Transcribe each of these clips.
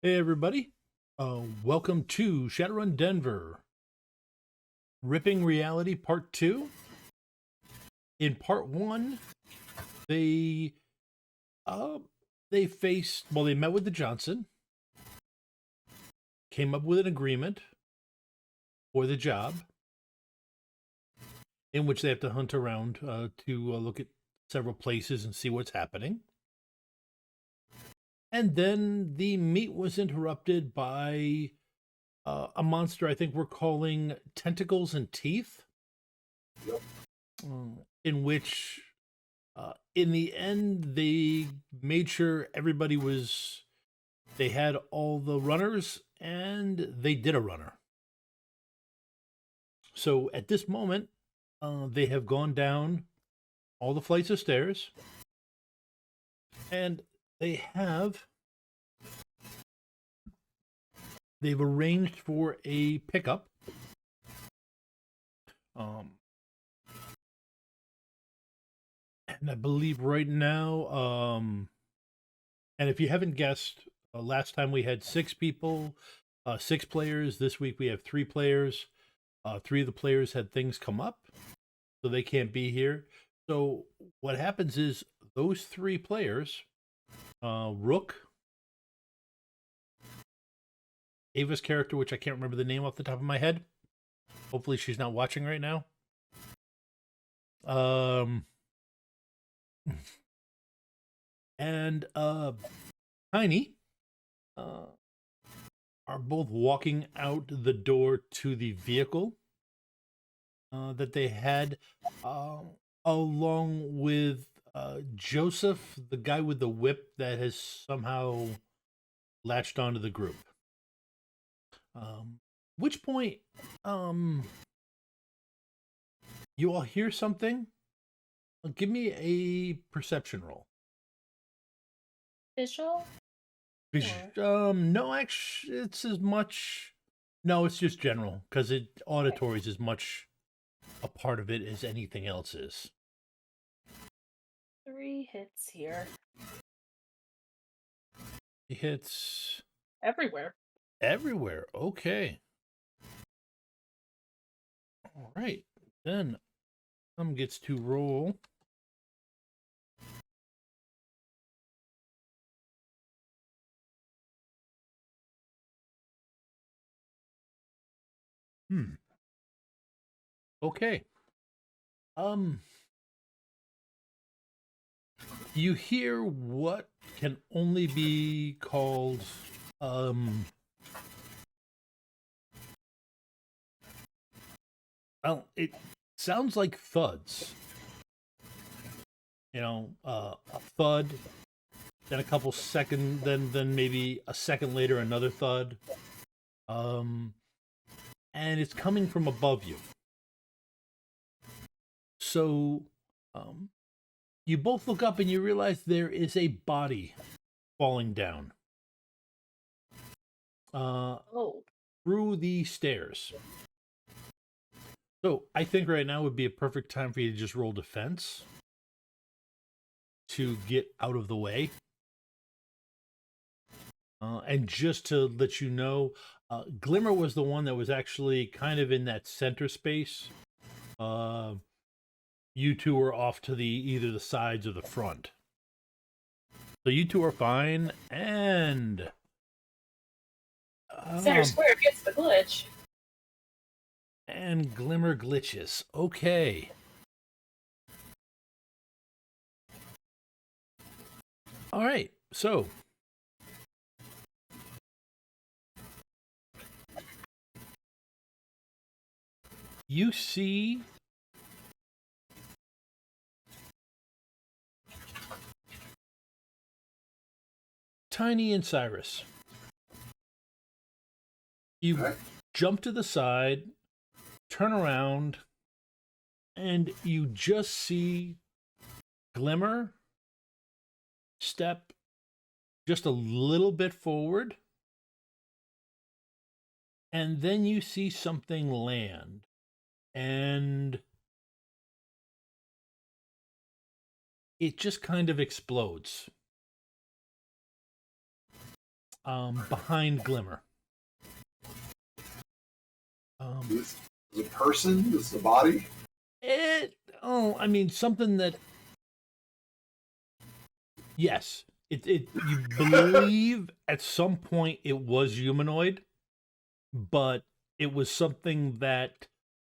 Hey everybody, welcome to Shadowrun Denver, Ripping Reality Part 2. In Part 1, they uh, they met with the Johnson, came up with an agreement for the job, in which they have to hunt around to look at several places and see what's happening. And then the meet was interrupted by a monster I think we're calling Tentacles and Teeth. Yep. In which, in the end, they made sure they had all the runners and they did a runner. So at this moment, they have gone down all the flights of stairs and they've arranged for a pickup. And I believe right now, and if you haven't guessed, last time we had 6 players. This week we have 3 players. 3 of the players had things come up, so they can't be here. So what happens is those 3 players, Rook, Ava's character, which I can't remember the name off the top of my head. Hopefully she's not watching right now. And Tiny are both walking out the door to the vehicle that they had, along with Joseph, the guy with the whip that has somehow latched onto the group. Which point, you all hear something? Give me a perception roll. Visual? No, actually, it's as much. No, it's just general because auditory is as much a part of it as anything else is. 3 hits here. He hits Everywhere. everywhere. Okay. All right. Then gets to roll. Okay. You hear what can only be called well, it sounds like thuds. A thud, then a couple seconds, then maybe a second later another thud. And it's coming from above you. So, you both look up and you realize there is a body falling down through the stairs. So I think right now would be a perfect time for you to just roll defense to get out of the way. And just to let you know, Glimmer was the one that was actually kind of in that center space. You 2 are off to either the sides or the front. So you 2 are fine, and Center square gets the glitch. And Glimmer glitches. Okay. All right. So you see Tiny and Cyrus. You jump to the side, turn around, and you just see Glimmer step just a little bit forward, and then you see something land, and it just kind of explodes. behind Glimmer. This is a person? This is a body? I mean, something that, yes, you believe at some point it was humanoid, but it was something that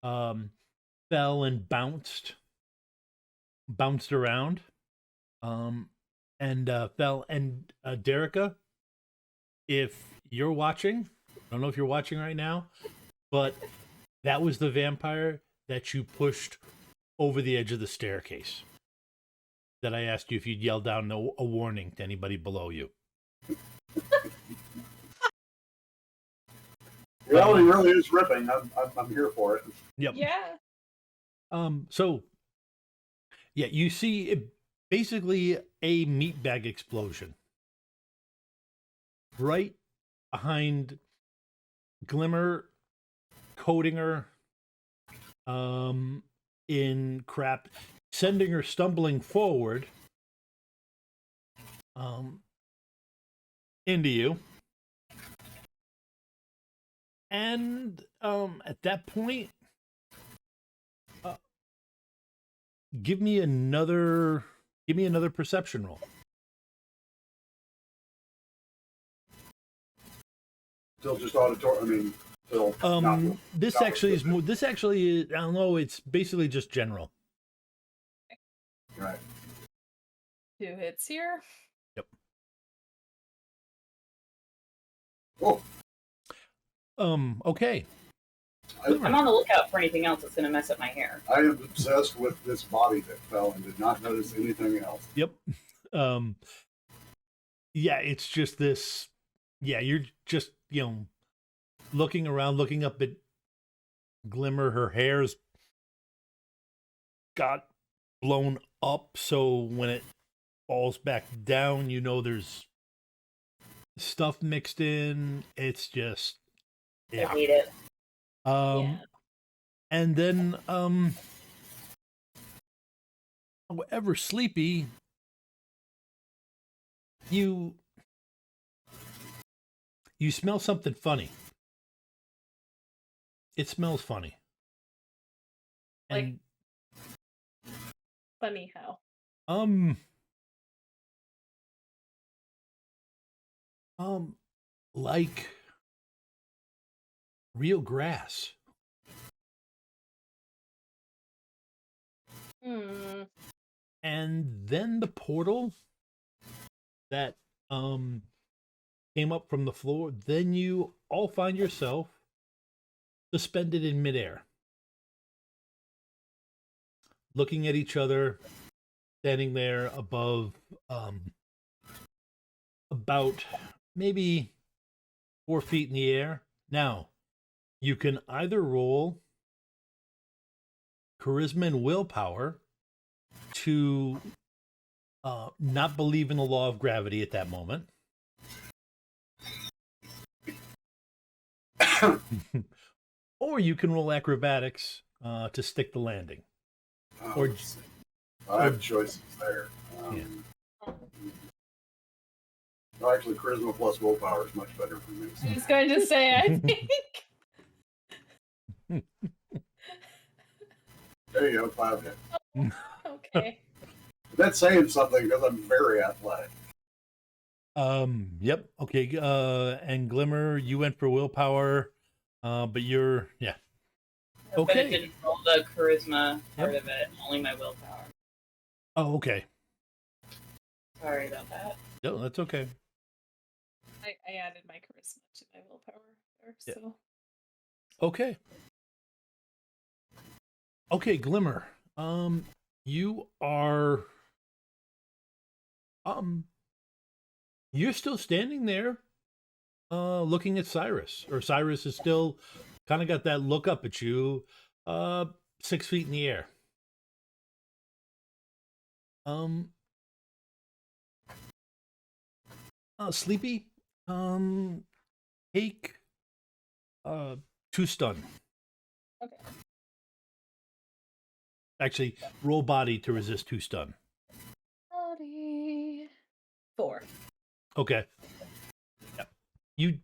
fell and bounced around, and fell. And Derica, if you're watching, I don't know if you're watching right now, but that was the vampire that you pushed over the edge of the staircase. That I asked you if you'd yell down a warning to anybody below you. Reality really is ripping. I'm here for it. Yep. Yeah. So, yeah, you see basically a meat bag explosion right behind Glimmer, coating her in crap, sending her stumbling forward into you. And at that point, give me another perception roll. Still just auditory. I mean, still. This actually is more. This actually is, I don't know. It's basically just general. Right. 2 hits here. Yep. Whoa. Okay. I'm on the lookout for anything else that's going to mess up my hair. I am obsessed with this body that fell and did not notice anything else. Yep. Yeah, it's just this. Yeah, you're just, looking around, looking up at Glimmer. Her hair's got blown up, so when it falls back down, there's stuff mixed in. It's just, yeah. I hate it. And then, however sleepy, you smell something funny. It smells funny. And funny how? Like real grass. And then the portal that came up from the floor, then you all find yourself suspended in midair, looking at each other, standing there above about maybe 4 feet in the air. Now, you can either roll charisma and willpower to not believe in the law of gravity at that moment. Or you can roll acrobatics to stick the landing. Or I have choices there. No, actually, charisma plus willpower is much better for me. I was going to say, I think. There you go, 5 hits. Okay. That's saying something because I'm very athletic. Yep. Okay. And Glimmer, you went for willpower, but you're, yeah. Okay. But it didn't roll the charisma part of it, only my willpower. Oh, okay. Sorry about that. No, that's okay. I added my charisma to my willpower there, so. Okay. Okay, Glimmer. You are you're still standing there looking at Cyrus. Or Cyrus is still kind of got that look up at you, 6 feet in the air. Sleepy, take 2 stun. Okay. Actually, roll body to resist 2 stun. Body. 4. Okay. Yep. You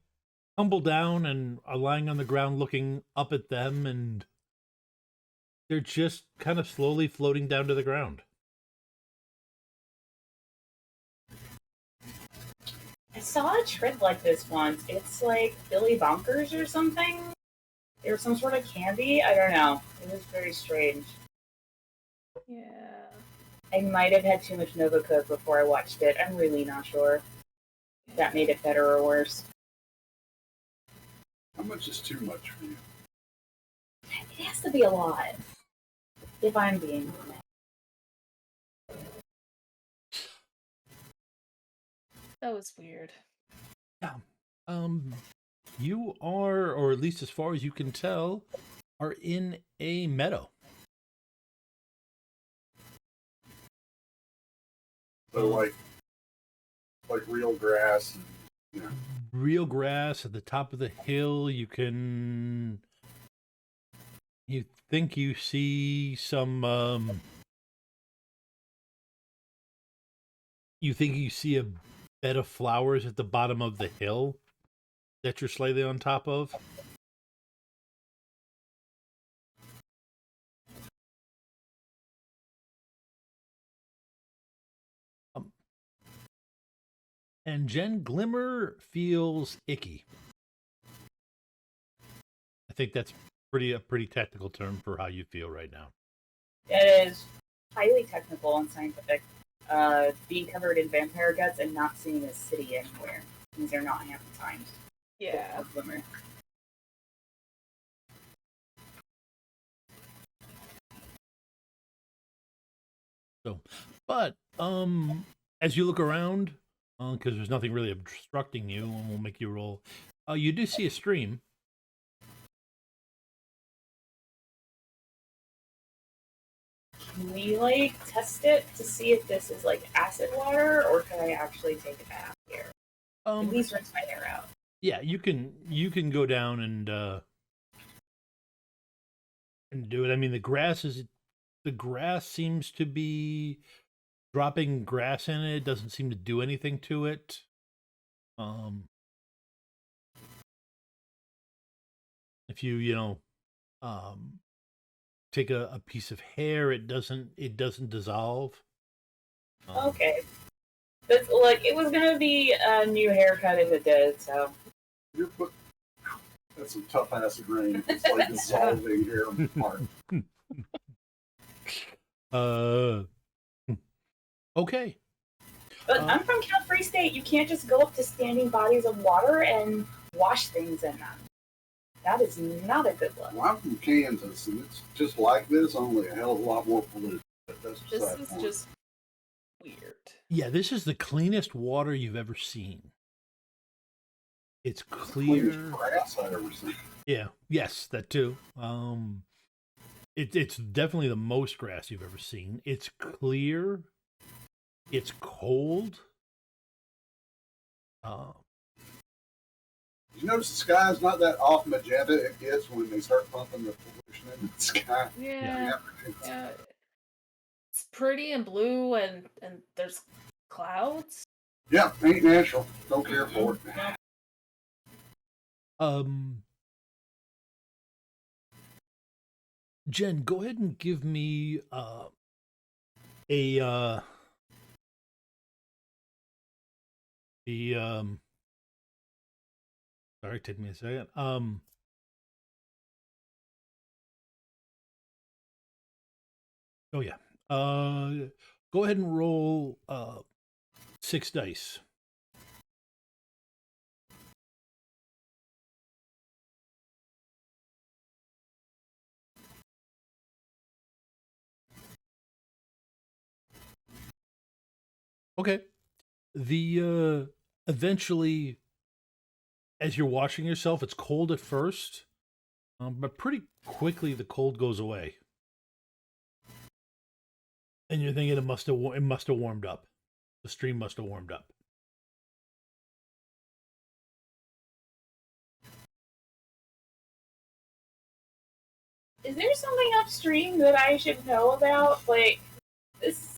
tumble down and are lying on the ground looking up at them, and they're just kind of slowly floating down to the ground. I saw a trip like this once. It's like Billy Bonkers or something. There was some sort of candy. I don't know. It was very strange. Yeah. I might have had too much Nova Coke before I watched it. I'm really not sure. If that made it better or worse. How much is too much for you? It has to be a lot. If I'm being honest. That was weird. Yeah. You are, or at least as far as you can tell, are in a meadow. So like real grass, and, you know. Real grass at the top of the hill. You think you see some you think you see a bed of flowers at the bottom of the hill that you're slightly on top of. And Jen, glimmer feels icky. I think that's a pretty technical term for how you feel right now. It is highly technical and scientific. Being covered in vampire guts and not seeing a city anywhere. These are not happy times. Yeah. Glimmer. So, but as you look around, because there's nothing really obstructing you, and we'll make you roll. You do see a stream. Can we like test it to see if this is like acid water, or can I actually take a bath here? At least rinse my hair out. Yeah, you can go down and do it. I mean, the grass seems to be dropping grass in it. It doesn't seem to do anything to it. If you take a piece of hair, it doesn't dissolve. Okay. That's like it was gonna be a new haircut if it did, so That's some tough acid rain. It's like dissolving hair apart. Okay. But I'm from Cal Free State. You can't just go up to standing bodies of water and wash things in them. That is not a good look. Well, I'm from Kansas, and it's just like this, only a hell of a lot more polluted. But that's This beside the is point. just weird. Yeah, this is the cleanest water you've ever seen. It's It's the clear. cleanest grass I've ever seen. Yeah. Yes, that too. It's definitely the most grass you've ever seen. It's clear. It's cold. You notice the sky's not that off magenta it gets when they start pumping the pollution in the sky. Yeah. It's pretty and blue, and there's clouds. Yeah, ain't natural. Don't care for it. Jen, go ahead and give me sorry, take me a second. Oh yeah. Go ahead and roll 6 dice. Okay. The eventually, as you're washing yourself, it's cold at first, but pretty quickly the cold goes away, and you're thinking it must have warmed up. The stream must have warmed up. Is there something upstream that I should know about? Like this.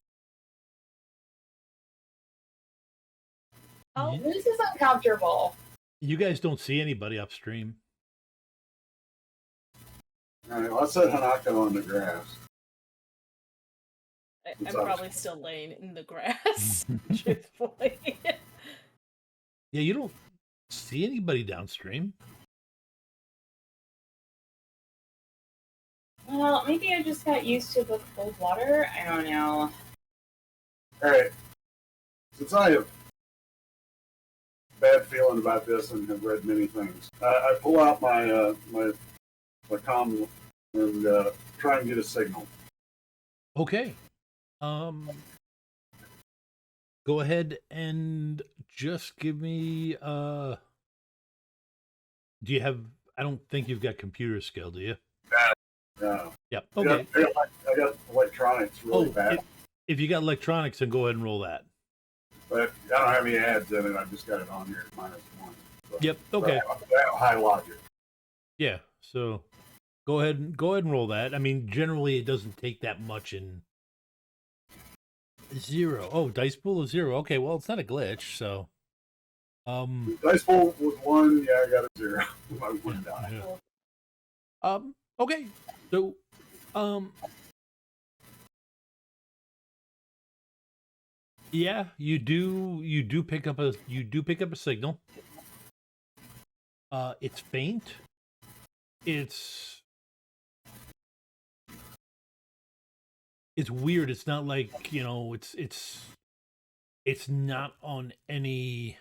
Oh, This is uncomfortable. You guys don't see anybody upstream. All right, well, I set Hanako on the grass. I'm probably still laying in the grass, truthfully. Yeah, you don't see anybody downstream. Well, maybe I just got used to the cold water. I don't know. All right. Since I have bad feeling about this and have read many things, I pull out my my comm and try and get a signal. Okay. Go ahead and just give me do you have I don't think you've got computer skill, do you? No. Yep. Okay. I got electronics really bad. If you got electronics, then go ahead and roll that. But I don't have any ads in it. I just got it on here at -1. So, Yep. Okay. I have high logic. Yeah. So go ahead and roll that. I mean, generally it doesn't take that much in 0. Oh, dice pool is 0. Okay, well it's not a glitch, so Dice pool was 1, yeah, I got a 0. My 1 die. yeah. Okay. So yeah, you do pick up a signal. It's faint. It's weird. It's not like, you know, it's not on any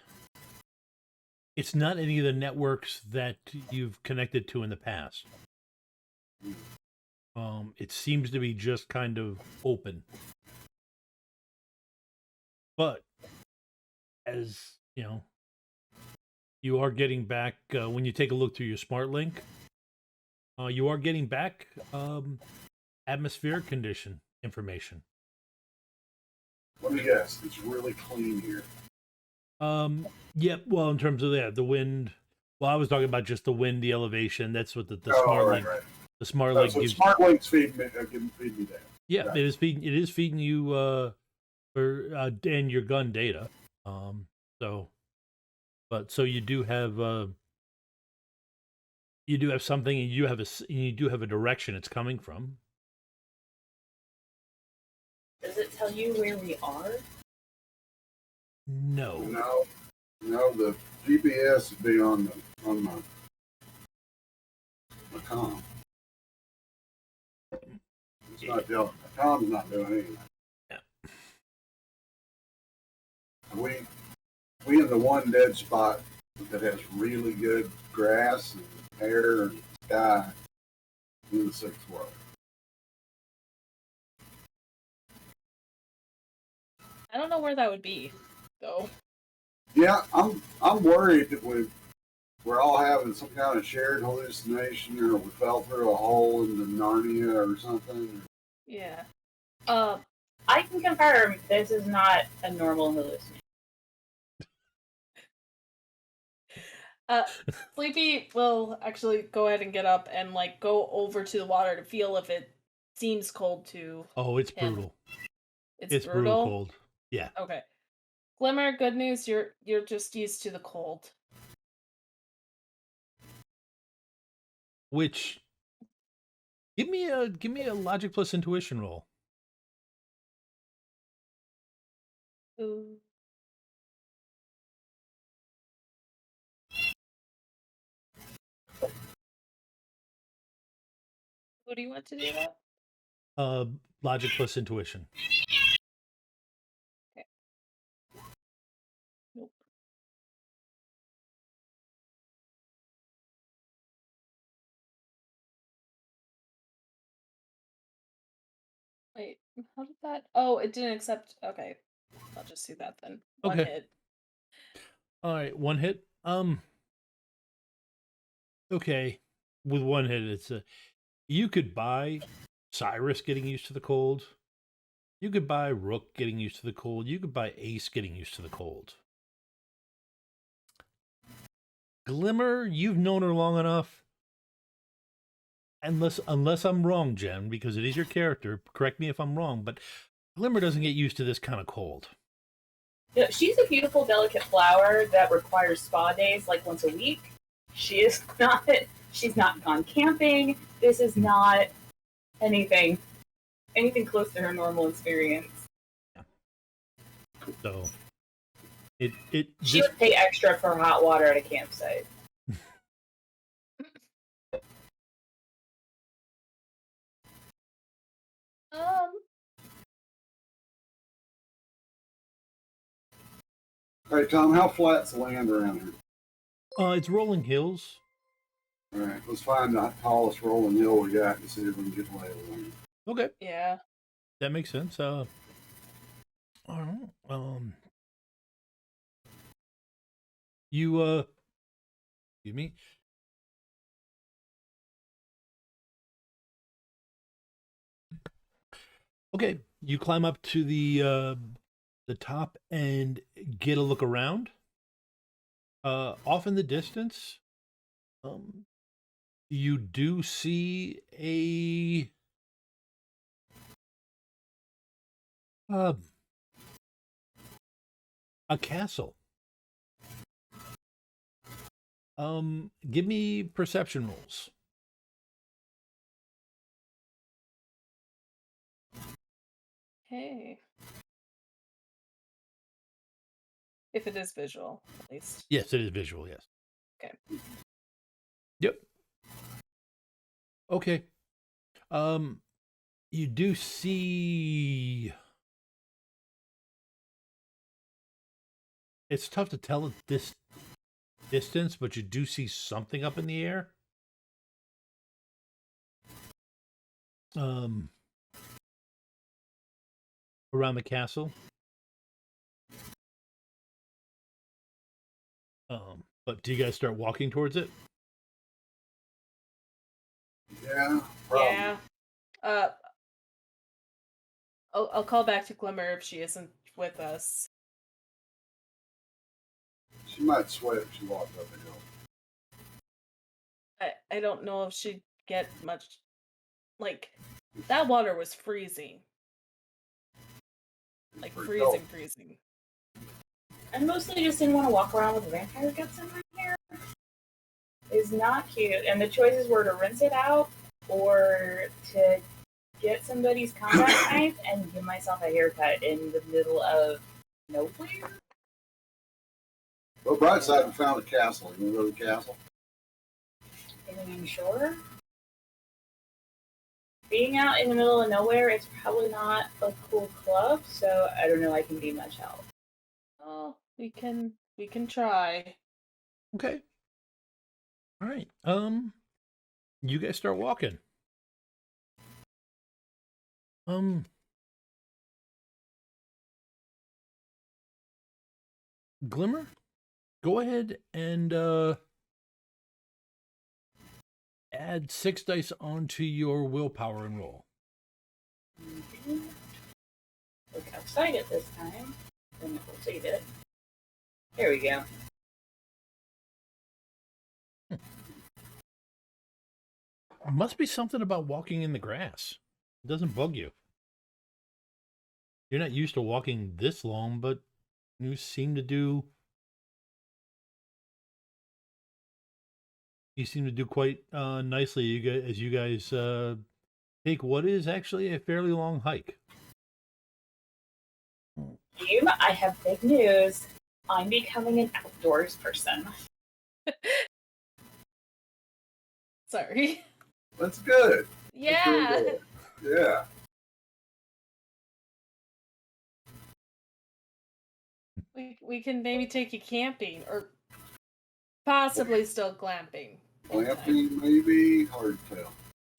it's not any of the networks that you've connected to in the past. It seems to be just kind of open. But as you know, you are getting back when you take a look through your smart link. You are getting back atmospheric condition information. Let me guess, it's really clean here. Yep. Well, in terms of the wind. Well, I was talking about just the wind, the elevation. That's what the Oh, smart right, link. right. The smart link So gives. smart links feed me that. Yeah, Right. it is feeding. It is feeding you for and your gun data. So, but so you do have something, and you do have a direction it's coming from. Does it tell you where we are? No. No, the GPS would be on my comm. It's not telling. My comm's not doing anything. Yeah. We in the one dead spot that has really good grass and air and sky in the 6th world. I don't know where that would be, though. Yeah, I'm worried that we're all having some kind of shared hallucination, or we fell through a hole in the Narnia or something. Yeah. I can confirm this is not a normal hallucination. Sleepy will actually go ahead and get up and like go over to the water to feel if it seems cold to. Oh, it's him. brutal. It's brutal cold. Yeah. Okay. Glimmer, good news. You're just used to the cold. Which give me a logic plus intuition roll. Ooh. Who do you want to do that? Logic plus intuition. Okay. Nope. Wait, how did that? Oh, it didn't accept. Okay, I'll just do that then. One Okay. hit. All right, one hit. Okay, with one hit, it's you could buy Cyrus getting used to the cold. You could buy Rook getting used to the cold. You could buy Ace getting used to the cold. Glimmer, you've known her long enough. Unless I'm wrong, Jen, because it is your character. Correct me if I'm wrong, but Glimmer doesn't get used to this kind of cold. No, she's a beautiful, delicate flower that requires spa days like once a week. She is not. She's not gone camping. This is not anything close to her normal experience. So She would pay extra for hot water at a campsite. Hey, Tom, how flat's the land around here? It's rolling hills. All right, let's find the tallest rolling hill we got and see if we can get lay of the land. Okay, Yeah. that makes sense. All right. You excuse me. Okay, you climb up to the top and get a look around. Off in the distance, you do see a castle. Give me perception rolls. Hey. If it is visual, at least. Yes, it is visual, yes. Okay. Yep. Okay. You do see, it's tough to tell at this distance, but you do see something up in the air. Around the castle. But do you guys start walking towards it? Yeah, probably. Yeah. I'll call back to Glimmer if she isn't with us. She might sweat if she walked up the hill. I don't know if she'd get much. Like, that water was freezing. Like, freezing. I mostly just didn't want to walk around with vampire guts in my hair. It's not cute. And the choices were to rinse it out or to get somebody's combat knife and give myself a haircut in the middle of nowhere. Well, Brightside, we found a castle. You want to go to the castle? I'm sure. Being out in the middle of nowhere, it's probably not a cool club, so I don't know I can be much help. Oh, we can try. Okay. All right. You guys start walking. Glimmer, go ahead and add 6 dice onto your willpower and roll. Mm-hmm. Look outside it this time, then it will save it. There we go. Must be something about walking in the grass. It doesn't bug you. You're not used to walking this long, but you seem to do quite nicely. You guys take what is actually a fairly long hike. I have big news. I'm becoming an outdoors person. Sorry. That's good. Yeah. That's really good. Yeah. We can maybe take you camping or possibly still glamping. Glamping, maybe. Hard to tell.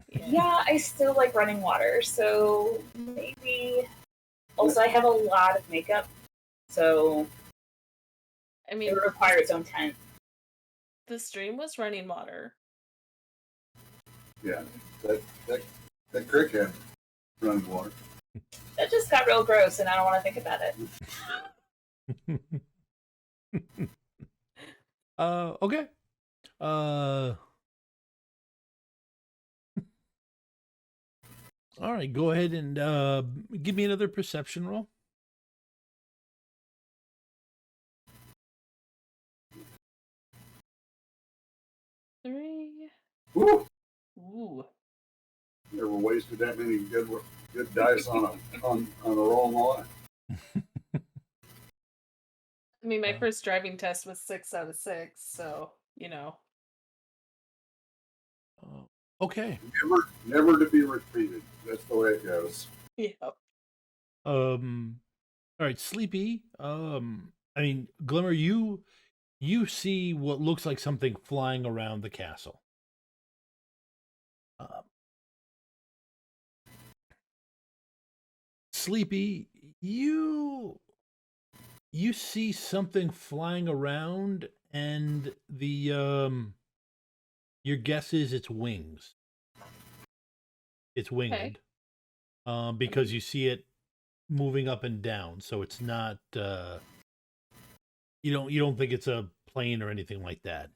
Yeah, I still like running water, so maybe. Also, I have a lot of makeup, so I mean, it would require its own tent. The stream was running water. Yeah, that creek had running water. That just got real gross, and I don't want to think about it. Okay. All right, go ahead and give me another perception roll. 3. Woo! Ooh. Never wasted that many good dice on a roll in my life. I mean, my first driving test was 6 out of 6, so, you know. Okay. Never to be repeated. That's the way it goes. Yep. All right, Sleepy. I mean, Glimmer, you see what looks like something flying around the castle. Sleepy, you see something flying around, and your guess is it's wings. It's winged. Because you see it moving up and down, so it's not you don't think it's a plane or anything like that.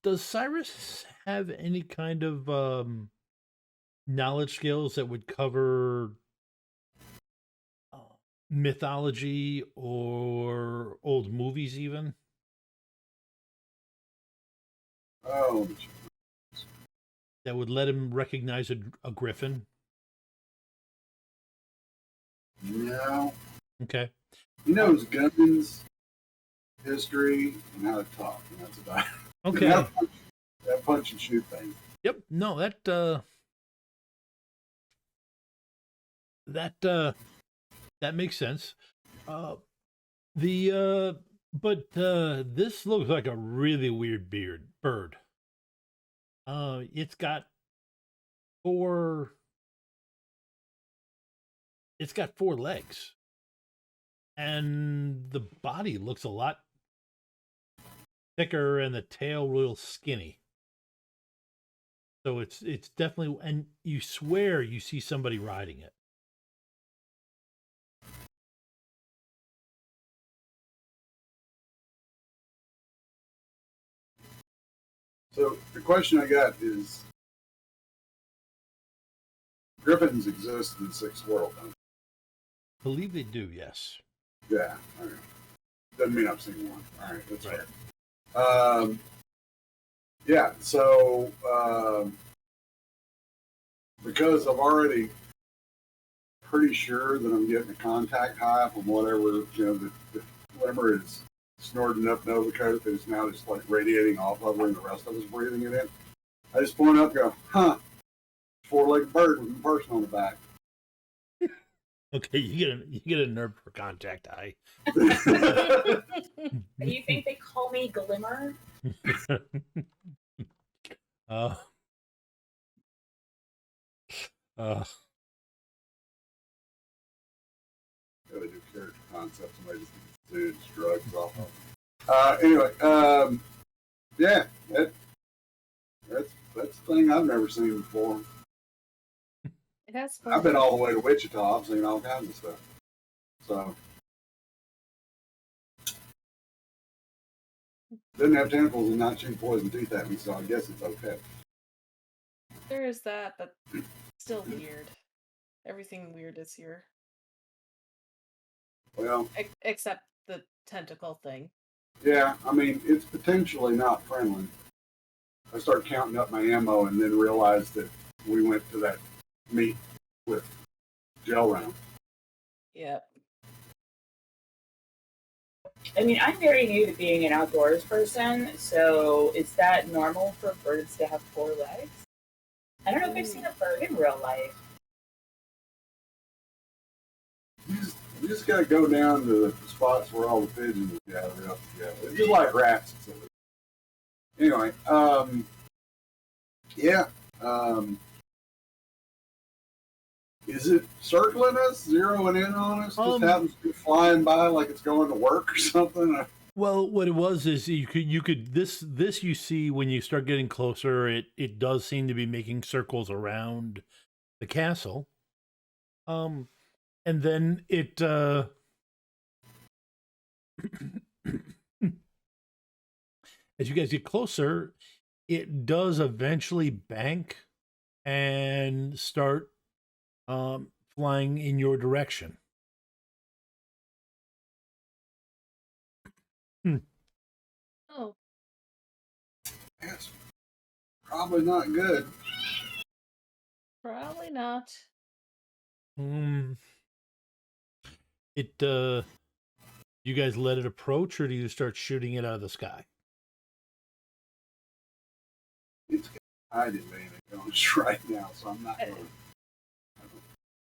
Does Cyrus have any kind of knowledge skills that would cover mythology or old movies even? Oh, That would let him recognize a griffin? no. Okay. He knows guns, history, and how to talk, and that's about it. Okay. That punch and shoot thing. Yep. No, that makes sense. But this looks like a really weird bird. It's got four legs, and the body looks a lot thicker, and the tail real skinny. So it's definitely, and you swear you see somebody riding it. So the question I got is, griffins exist in the sixth world, don't I believe they do, yes. they? Yeah. Okay. Doesn't mean I've seen one. All right, that's Right. fair. Yeah. So because I've already pretty sure that I'm getting a contact high from whatever the glimmer is snorting up Nova Coat that is now just like radiating off of her, and the rest of us breathing it in. I just point up and go, huh? 4-legged bird with a person on the back. Okay, you get a nerve for contact eye. Do you think they call me Glimmer? uh, Gotta do character concepts. Somebody just dudes drugs off of. Anyway, yeah, that's a thing I've never seen before. It has I've been all the way to Wichita. I've seen all kinds of stuff. So doesn't have tentacles and not shoot poison teeth at me, so I guess it's okay. There is that, but still weird. Everything weird is here. Well, Except the tentacle thing. yeah, I mean, it's potentially not friendly. I start counting up my ammo and then realized that we went to that meet with Shadowrun. Yep. I mean, I'm very new to being an outdoors person, so is that normal for birds to have 4 legs? I don't know if I've seen a bird in real life. You just gotta go down to the spots where all the pigeons gather up together. It's just like rats. Anyway, yeah. Is it circling us, zeroing in on us? Just happens to be flying by like it's going to work or something? well, what it was is you could this you see when you start getting closer. It does seem to be making circles around the castle. And then it as you guys get closer, it does eventually bank and start flying in your direction. Oh, That's probably not good. probably not. You guys let it approach, or do you start shooting it out of the sky? It's hiding me in the guns right now, so I'm not going to.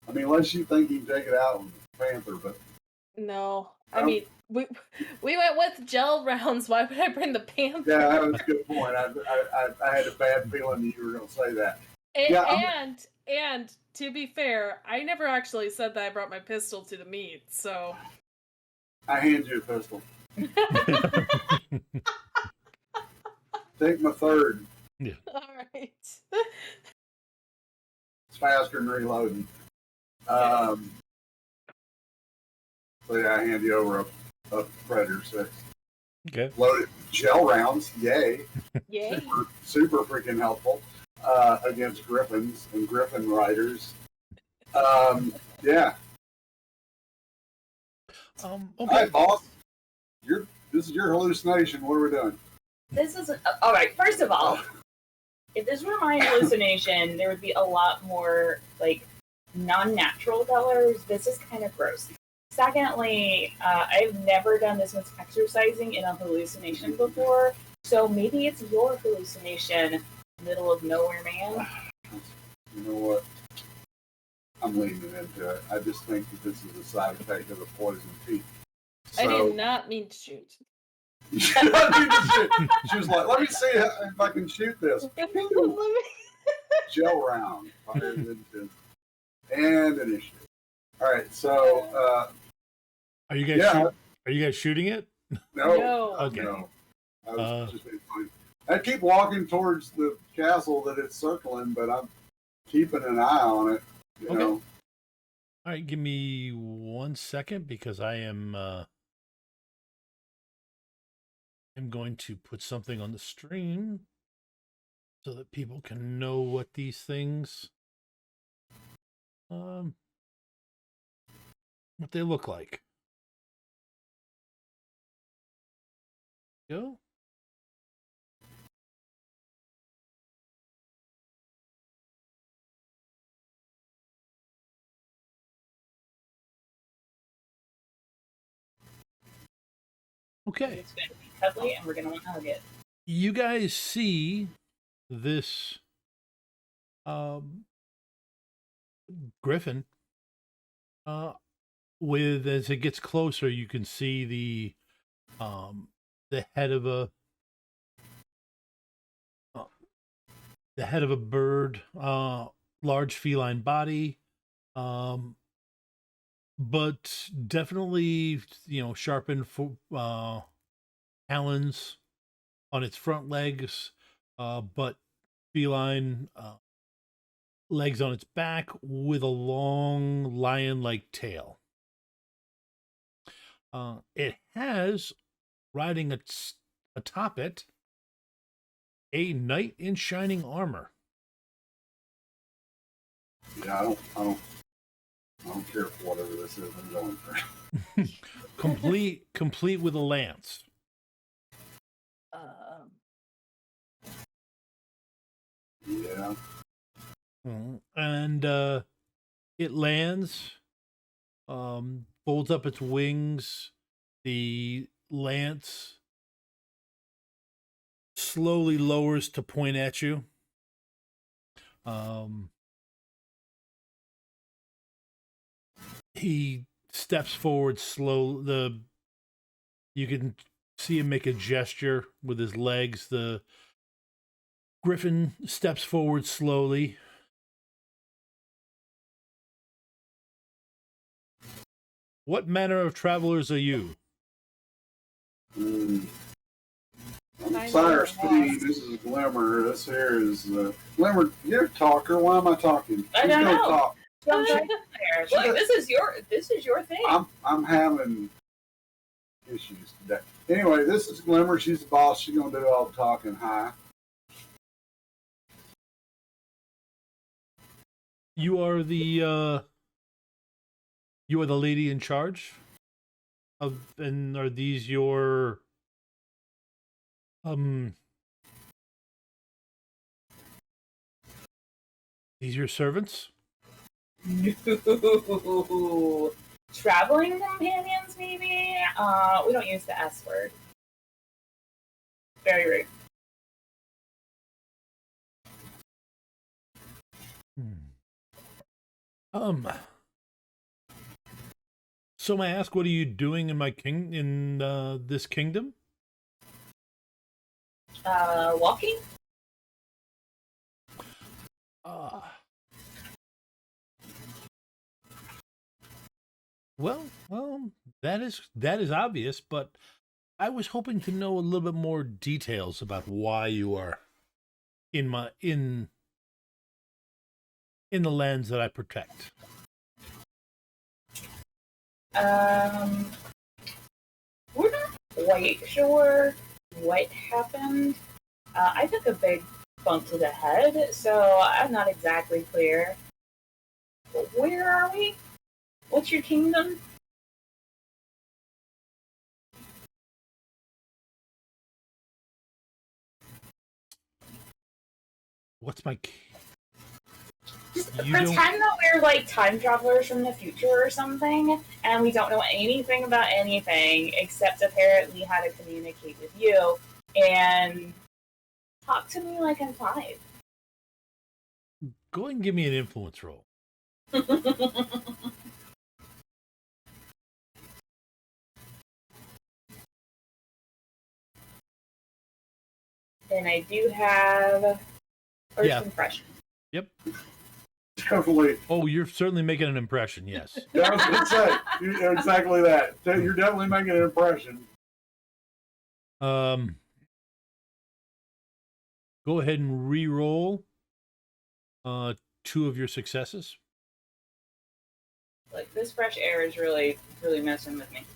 I mean, unless you think you can take it out with the Panther, but No, I mean we went with gel rounds. Why would I bring the Panther? yeah, that was a good point. I had a bad feeling that you were going to say that. And to be fair, I never actually said that I brought my pistol to the meet. So I hand you a pistol. Take my third. Yeah. all right. It's faster than reloading. So yeah, I hand you over a Predator 6. Okay. Loaded gel rounds, yay. Yay. Super freaking helpful against Griffins and Griffin riders. Yeah. Okay. All right, boss. This is your hallucination. What are we doing? This is all right. First of all, if this were my hallucination, there would be a lot more like non-natural colors. This is kind of gross. Secondly, I've never done this much exercising in a hallucination before, so maybe it's your hallucination, middle of nowhere, man. You know what? I'm leaning into it. I just think that this is a side effect of the poison tea. So, I did not mean to shoot. she was like, let me see if I can shoot this. Gel round. Fired into and initiative. All right, so Are you guys shooting it? no. Okay. No. I was just being funny. I keep walking towards the castle that it's circling, but I'm keeping an eye on it. You know. All right, give me 1 second because I'm going to put something on the stream so that people can know what these things what they look like. Go. Okay. It's going to be cuddly, and we're going to want to hug it. You guys see this griffin with, as it gets closer, you can see the head of a bird, large feline body, but definitely, sharpened talons on its front legs, but feline legs on its back with a long lion-like tail. It has, riding atop it, a knight in shining armor. Yeah, I don't care for whatever this is. I'm going for complete with a lance. Yeah. And it lands, folds up its wings. The lance slowly lowers to point at you. He steps forward slow. You can see him make a gesture with his legs. The griffin steps forward slowly. What manner of travelers are you? I'm Sire Speed. This is Glimmer. This here is Glimmer. You're a talker. Why am I talking? I don't know. Talk? Look, this is your thing. I'm having issues today. Anyway, this is Glimmer. She's the boss. She's gonna do all the talking. Hi. You are the You are the lady in charge of, and are these your these your servants? No. Traveling companions, maybe? We don't use the S word. Very rude. So may I ask, what are you doing in my this kingdom? Walking? Well, that is obvious, but I was hoping to know a little bit more details about why you are in the lands that I protect. We're not quite sure what happened. I took a big bump to the head, so I'm not exactly clear. But where are we? What's your kingdom? What's my? Just pretend that we're like time travelers from the future or something, and we don't know anything about anything except apparently how to communicate with you and talk to me like I'm 5. Go ahead and give me an influence roll. And I do have first impression. Yep. Definitely. Oh, you're certainly making an impression, yes. I was going to say, exactly that. You're definitely making an impression. Go ahead and re-roll 2 of your successes. Like, this fresh air is really, really messing with me.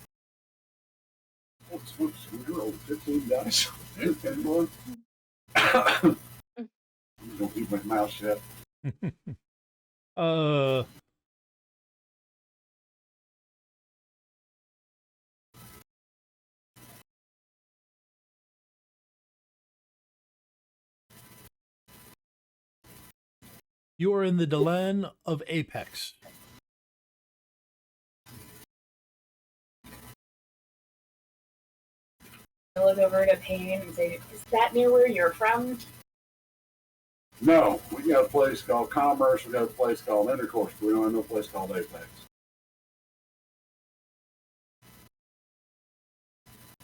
Whoops, we rolled 15 dice. And one. I'm going to keep my mouth shut. You are in the Delan of Apex. I look over to Payne and say, is that near where you're from? No, we got a place called Commerce, we got a place called Intercourse, but we don't have no place called Apex.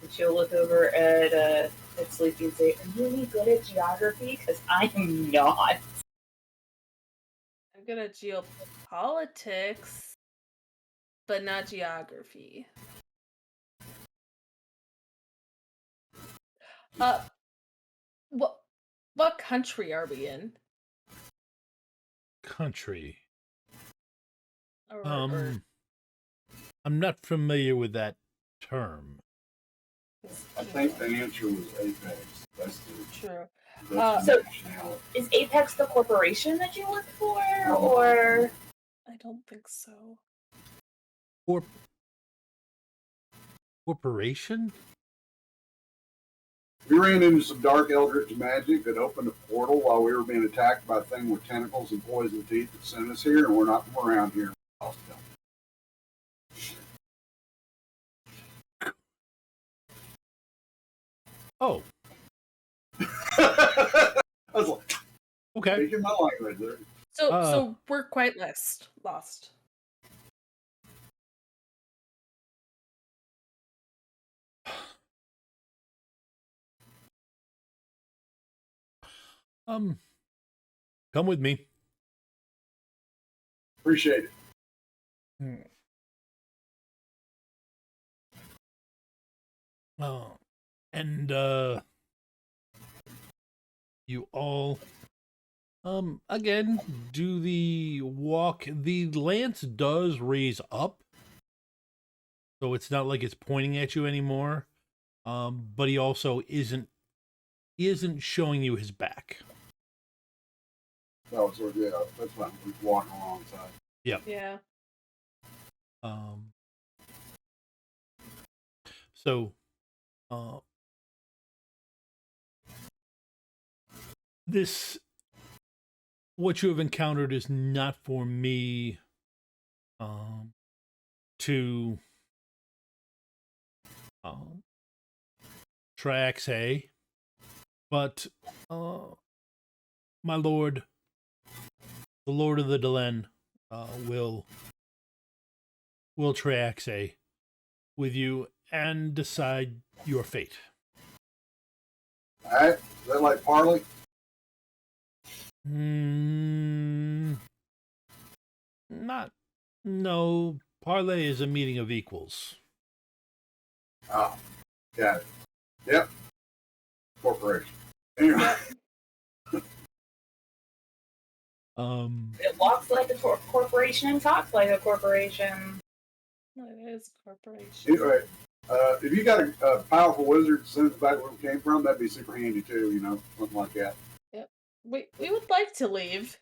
And she'll look over at Sleepy and say, are you any good at geography? Because I am not. I'm good at geopolitics, but not geography. What country are we in? Country. Or... I'm not familiar with that term. I think the answer was Apex. That's the true. So, is Apex the corporation that you work for, or? I don't think so. Corporation? We ran into some dark eldritch magic that opened a portal while we were being attacked by a thing with tentacles and poison teeth that sent us here, and we're not from around here. Oh. I was like, okay. Speaking my language there. So we're quite lost. Come with me. Appreciate it. And you all again do the walk. The lance does raise up, so it's not like it's pointing at you anymore. But he also isn't showing you his back. Oh, so yeah, that's fine. We're walking alongside. Yep. Yeah. Um, so, uh, what you have encountered is not for me to triaxay, but my lord, the Lord of the Delen, will triaxay with you and decide your fate. All right. Is that like Parley? Not. No. Parlay is a meeting of equals. Oh, got it. Yep. Corporation. Anyway. It walks like a corporation and talks like a corporation. It is corporation. Anyway, if you got a powerful wizard that sends back where it came from, that'd be super handy too, you know, something like that. Yep. We would like to leave.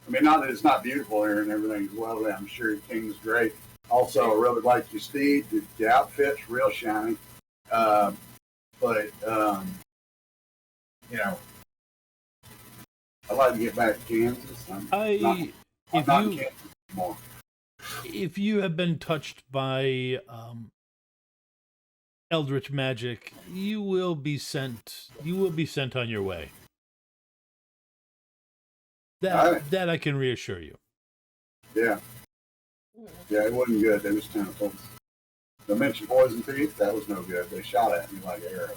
I mean, not that it's not beautiful here and everything as well. I'm sure King's great. Also, I really like your steed. The outfit's real shiny. But you know, I'd like to get back to Kansas. I'm not in Kansas anymore. If you have been touched by eldritch magic, you will be sent on your way. That I can reassure you. Yeah. Yeah, it wasn't good. They was tentacles. They mentioned poison teeth. That was no good. They shot at me like arrows.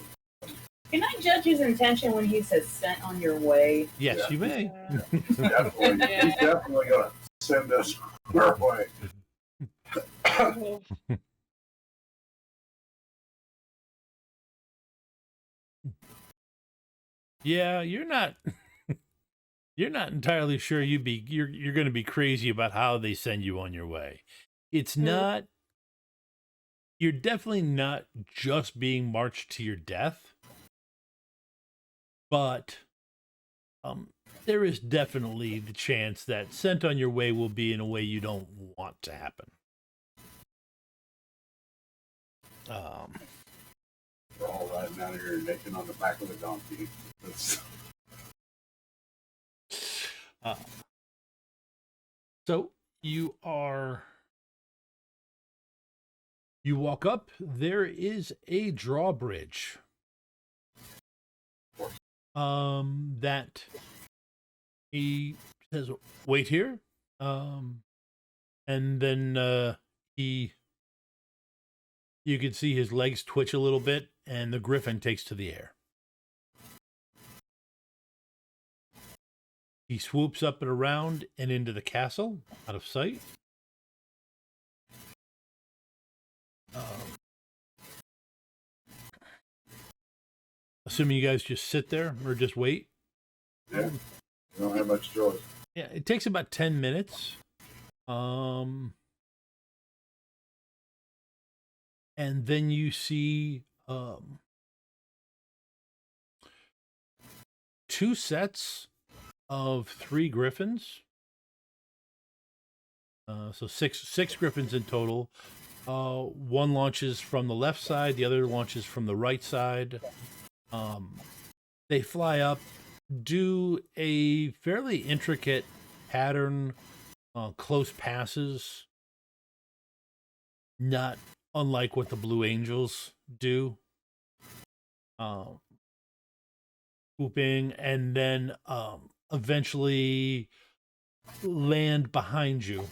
Can I judge his intention when he says "sent on your way"? Yes, Yeah. you may. Definitely. He's definitely going to send us our way. Yeah, you're not entirely sure you're going to be crazy about how they send you on your way. It's not. You're definitely not just being marched to your death, but there is definitely the chance that sent on your way will be in a way you don't want to happen. We're all riding out here naked on the back of the donkey. So you walk up. There is a drawbridge. That he says, "Wait here," and then you can see his legs twitch a little bit, and the griffin takes to the air. He swoops up and around and into the castle, out of sight. Assuming you guys just sit there or just wait. Yeah, we don't have much choice. Yeah, it takes about 10 minutes. And then you see two sets of 3 griffins. So six griffins in total. One launches from the left side, the other launches from the right side. They fly up, do a fairly intricate pattern, close passes, not unlike what the Blue Angels do. Swooping, and then eventually land behind you.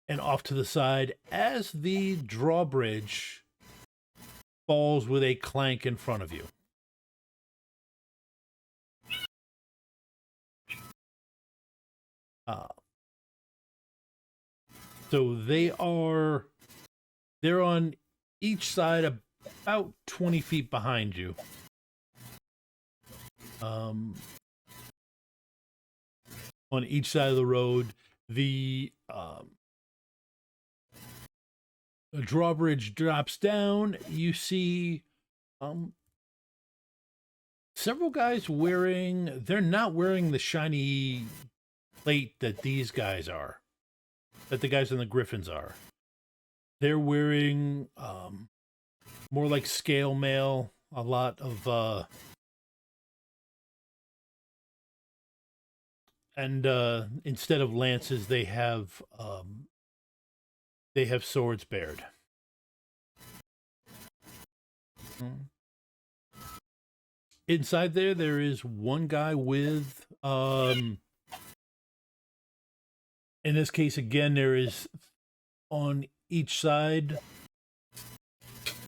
And off to the side as the drawbridge falls with a clank in front of you. So they're on each side about 20 feet behind you. On each side of the road, the drawbridge drops down. You see several guys they're not wearing the shiny plate that these guys are, that the guys in the Griffins are. They're wearing more like scale mail, a lot of and instead of lances they have swords bared. Inside there is one guy with in this case again, there is on each side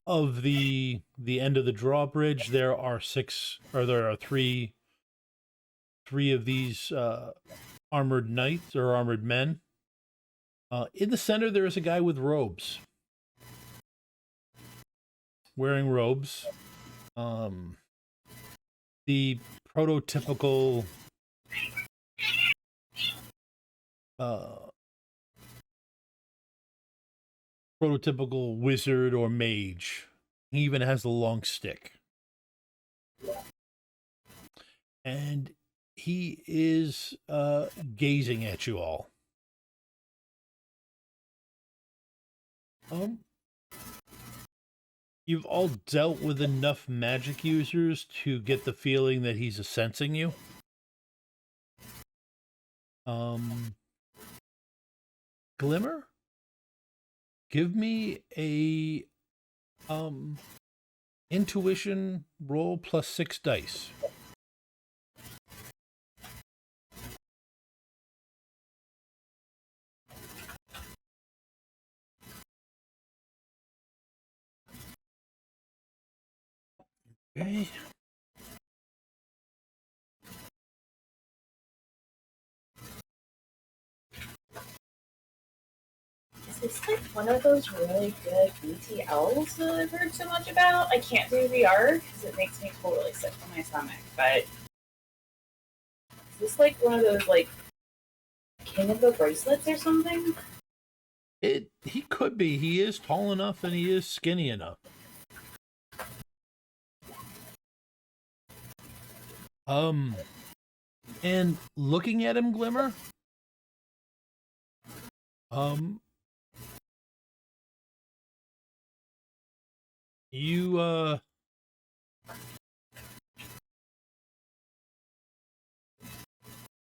of the end of the drawbridge there are three of these armored knights or armored men. In the center there is a guy with robes, wearing robes. The prototypical wizard or mage. He even has a long stick. And he is gazing at you all. You've all dealt with enough magic users to get the feeling that he's sensing you. Glimmer, give me a intuition roll plus 6 dice. Okay. Is this like one of those really good BTLs that I've heard so much about? I can't do VR because it makes me totally sick to my stomach, but is this like one of those like King of the Bracelets or something? He could be. He is tall enough and he is skinny enough. And looking at him, Glimmer, you,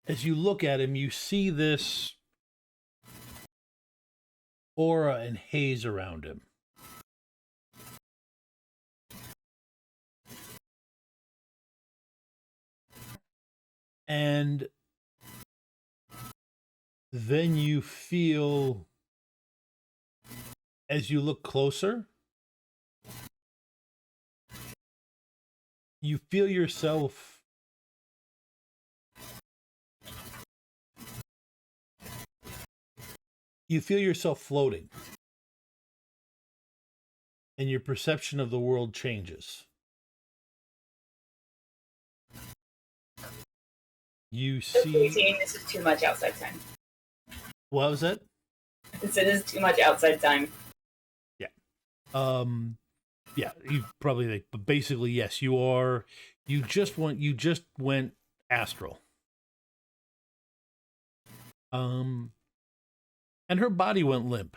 as you look at him, you see this aura and haze around him. And then you feel, as you look closer, you feel yourself floating. And your perception of the world changes. You see... This is too much outside time. What was that? This is too much outside time. Yeah. Yeah, you probably think, but basically, yes, you are. You just went astral. And her body went limp.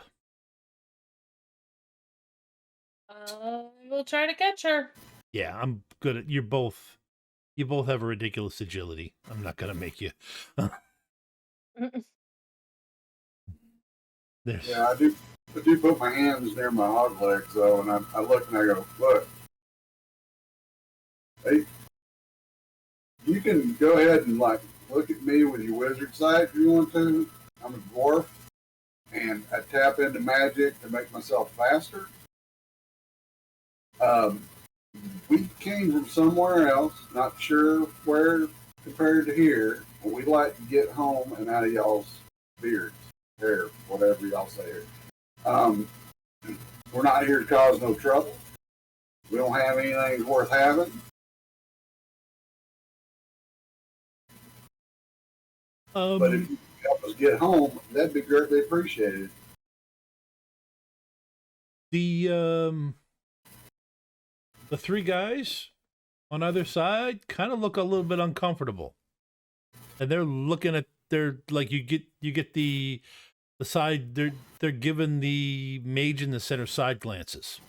We'll try to catch her. Yeah, I'm good at. You both have a ridiculous agility. I'm not gonna make you. Yeah, I do put my hands near my hog legs though, and I look and I go, look, hey, you can go ahead and like look at me with your wizard sight if you want to. I'm a dwarf, and I tap into magic to make myself faster. We came from somewhere else, not sure where compared to here, but we like to get home and out of y'all's beards, hair, whatever y'all say here. We're not here to cause no trouble. We don't have anything worth having. But if you could help us get home, that'd be greatly appreciated. The three guys on either side kind of look a little bit uncomfortable. And they're looking at they're like you get the side. They're given the mage in the center side glances.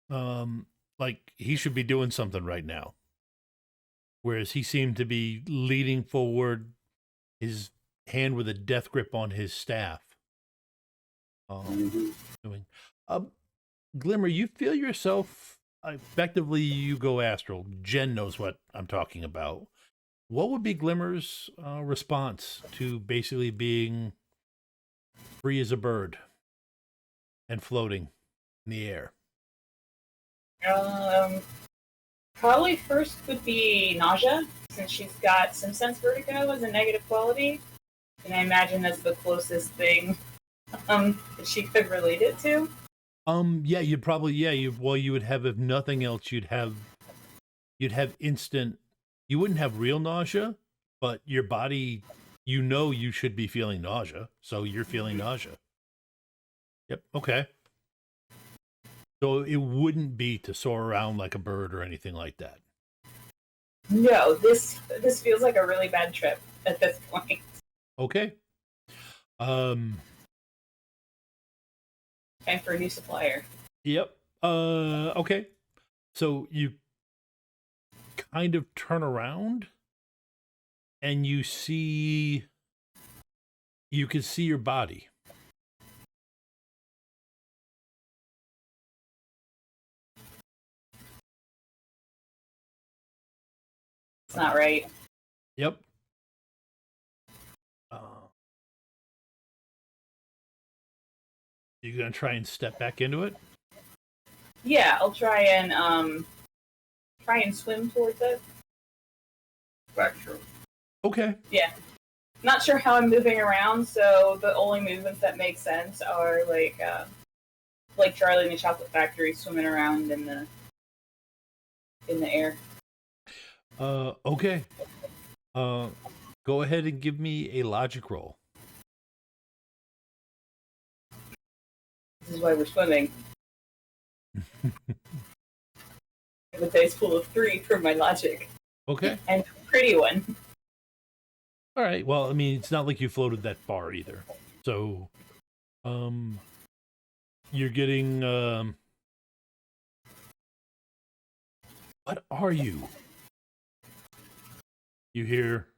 Like he should be doing something right now, whereas he seemed to be leaning forward, his hand with a death grip on his staff. Doing, Glimmer, you feel yourself effectively. You go astral. Jen knows what I'm talking about. What would be Glimmer's response to basically being free as a bird and floating in the air? Probably first would be nausea, since she's got some sense vertigo as a negative quality, and I imagine that's the closest thing that she could relate it to. Yeah, you'd probably you would have, if nothing else, you'd have instant. You wouldn't have real nausea, but your body, you should be feeling nausea, so you're feeling nausea. Yep. Okay. So it wouldn't be to soar around like a bird or anything like that. No, this feels like a really bad trip at this point. Okay. Time for a new supplier. Yep. Okay. So you kind of turn around and you can see your body. It's not right. Yep. You gonna try and step back into it? Yeah, I'll try and swim towards it. Backstroke. Okay. Yeah. Not sure how I'm moving around, so the only movements that make sense are like Charlie in the Chocolate Factory swimming around in the air. Okay. Go ahead and give me a logic roll. This is why we're swimming. I have a dice pool of 3 for my logic. Okay. And a pretty one. All right. Well, I mean, it's not like you floated that far either. So, you're getting, what are you? You hear,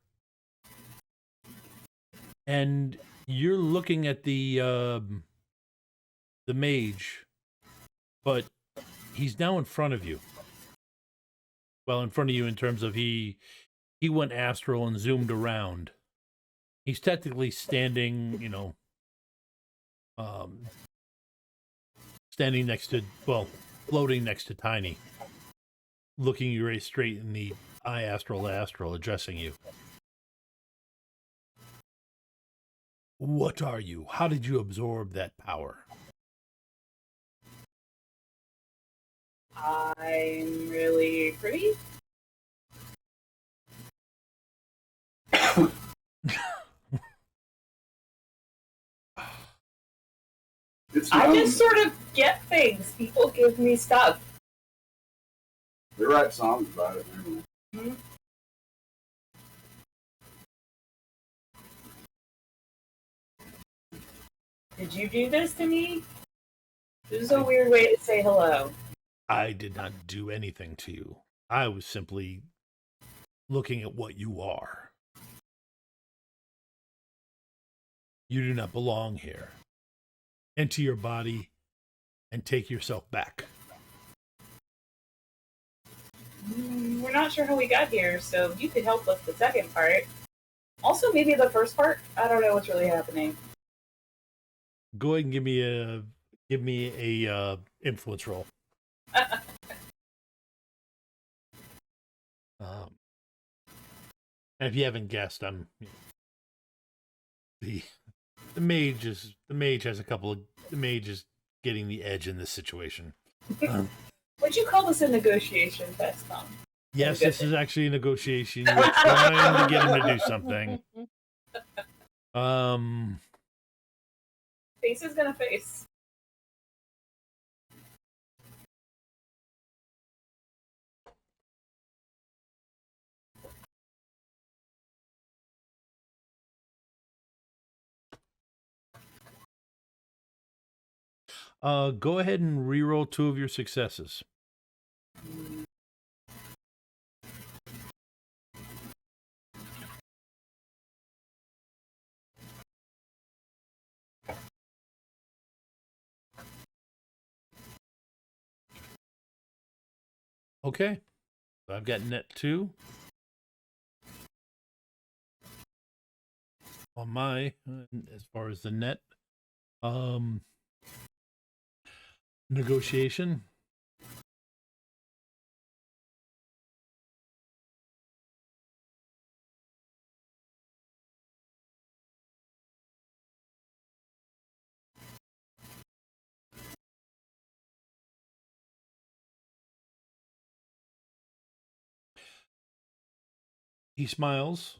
and you're looking at the mage, but he's now in front of you. Well, in front of you in terms of he went astral and zoomed around. He's technically standing, standing next to, floating next to Tiny, looking you right straight in the eye, astral, addressing you. What are you? How did you absorb that power? I'm really pretty. I just sort of get things. People give me stuff. They write songs about it. Mm-hmm. Did you do this to me? This is a weird way to say hello. I did not do anything to you. I was simply looking at what you are. You do not belong here. Enter your body and take yourself back. We're not sure how we got here, so you could help with the second part. Also, maybe the first part. I don't know what's really happening. Go ahead and give me a influence roll. And if you haven't guessed, the mage is getting the edge in this situation. Would you call this a negotiation test, Tom? Yes, this is actually a negotiation. You're trying to get him to do something. Face is gonna face. Go ahead and reroll 2 of your successes. Okay. I've got net 2. On my, as far as the net. Negotiation. He smiles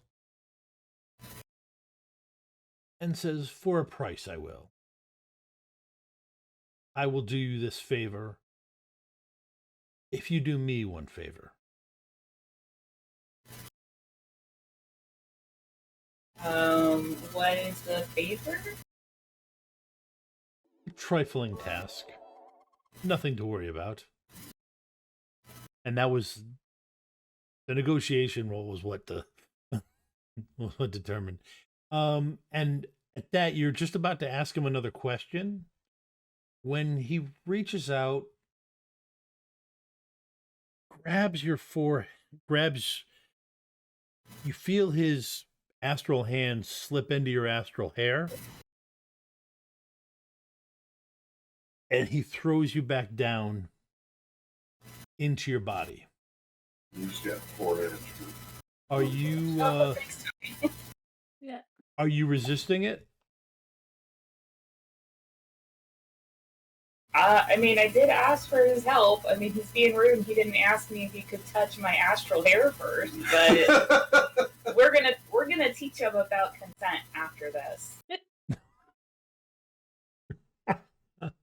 and says, "For a price, I will. I will do you this favor if you do me one favor." What is the favor? Trifling task. Nothing to worry about. And that was the negotiation roll was what the was what determined. And at that, you're just about to ask him another question when he reaches out, grabs your grabs. You feel his astral hand slip into your astral hair, and he throws you back down into your body. You just got 4 inches. Are you Yeah. are you resisting it? I mean, I did ask for his help. I mean, he's being rude. He didn't ask me if he could touch my astral hair first, but we're gonna teach him about consent after this.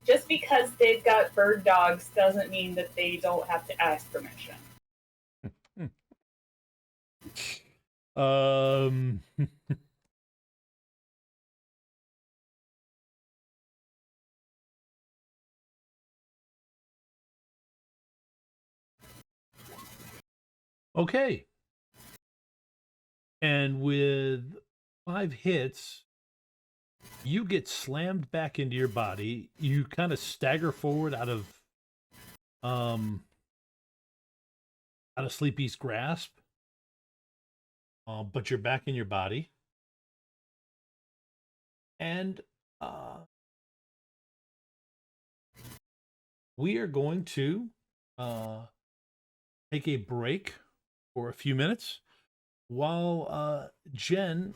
Just because they've got bird dogs doesn't mean that they don't have to ask permission. Okay. And with 5 hits, you get slammed back into your body. You kind of stagger forward out of Sleepy's grasp. But you're back in your body. And we are going to take a break for a few minutes while Jen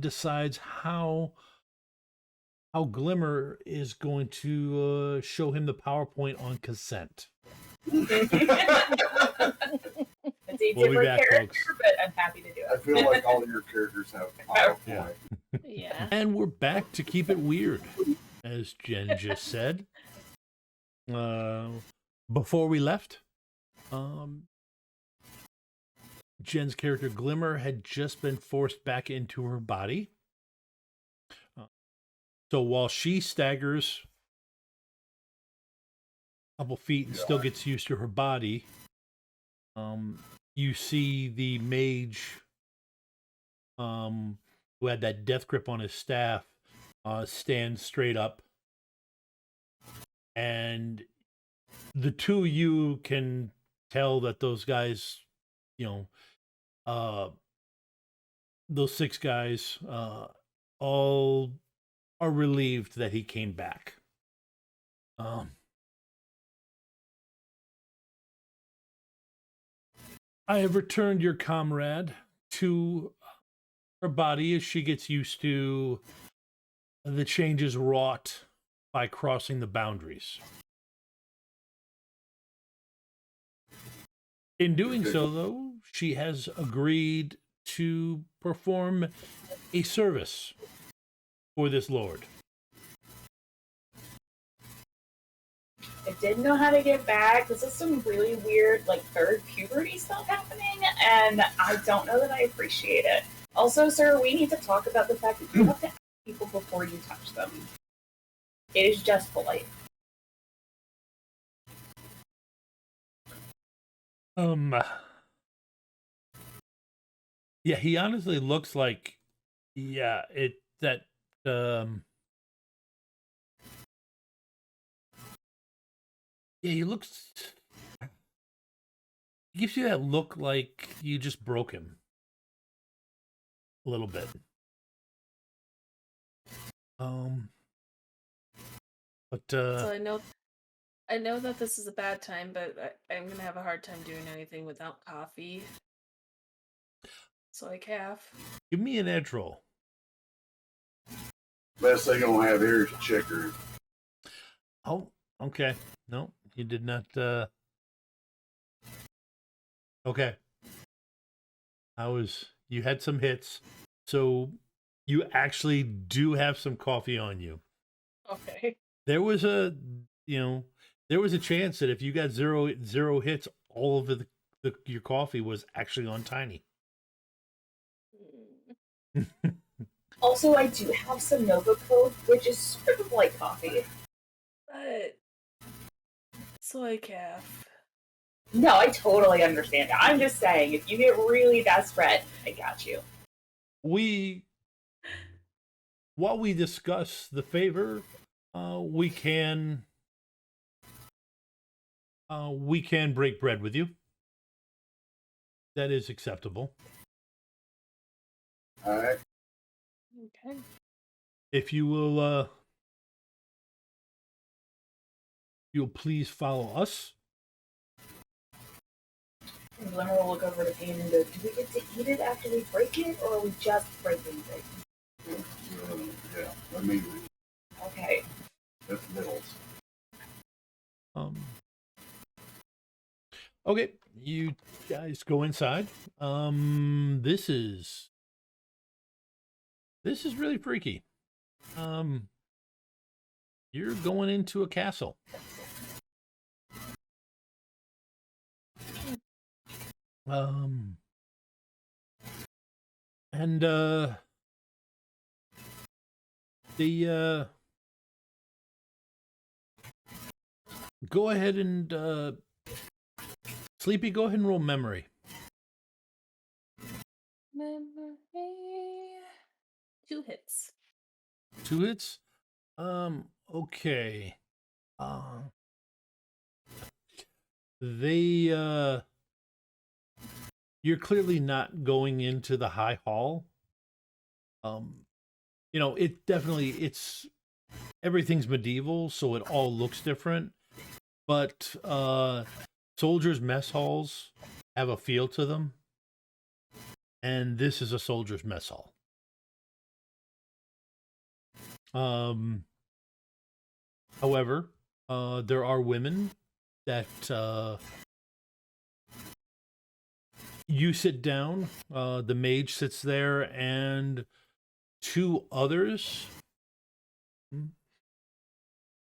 decides how Glimmer is going to show him the PowerPoint on consent. It's a We'll be different back, character, folks. but I'm happy to do I it. feel like all of your characters have PowerPoint. Yeah. Yeah. And we're back to keep it weird, as Jen just said. Before we left, Jen's character Glimmer had just been forced back into her body. So while she staggers a couple feet and still gets used to her body, you see the mage who had that death grip on his staff stand straight up. And the two of you can tell that those guys, those 6 guys, all are relieved that he came back. I have returned your comrade to her body as she gets used to the changes wrought by crossing the boundaries. In doing so, though, she has agreed to perform a service for this lord. I didn't know how to get back. This is some really weird, third puberty stuff happening, and I don't know that I appreciate it. Also, sir, we need to talk about the fact that you have to ask people before you touch them. It is just polite. Um, yeah, he honestly looks like, yeah, um, yeah, he gives you that look like you just broke him a little bit. Um, but, So I know that this is a bad time, but I'm gonna have a hard time doing anything without coffee. So I calf. give me an edge roll. Best thing gonna have here is a checker. Oh, okay. No, you did not, okay. You had some hits, so you actually do have some coffee on you. Okay. There was a, there was a chance that if you got zero hits, all of your coffee was actually on Tiny. Also, I do have some Nova Coke, which is sort of like coffee. But so I calf. No, I totally understand that. I'm just saying, if you get really desperate, I got you. While we discuss the favor, we can break bread with you. That is acceptable. All right. Okay. If you'll please follow us. And Glimmer will look over to Pain and go, do we get to eat it after we break it, or are we just breaking it? Yeah, I mean, Okay. that's middles. Okay, you guys go inside. This is really freaky. You're going into a castle. And go ahead and Sleepy, go ahead and roll memory. Memory. 2 hits. 2 hits? Okay. You're clearly not going into the high hall. It's everything's medieval, so it all looks different. But soldiers' mess halls have a feel to them. And this is a soldier's mess hall. However, there are women that you sit down, the mage sits there, and 2 others.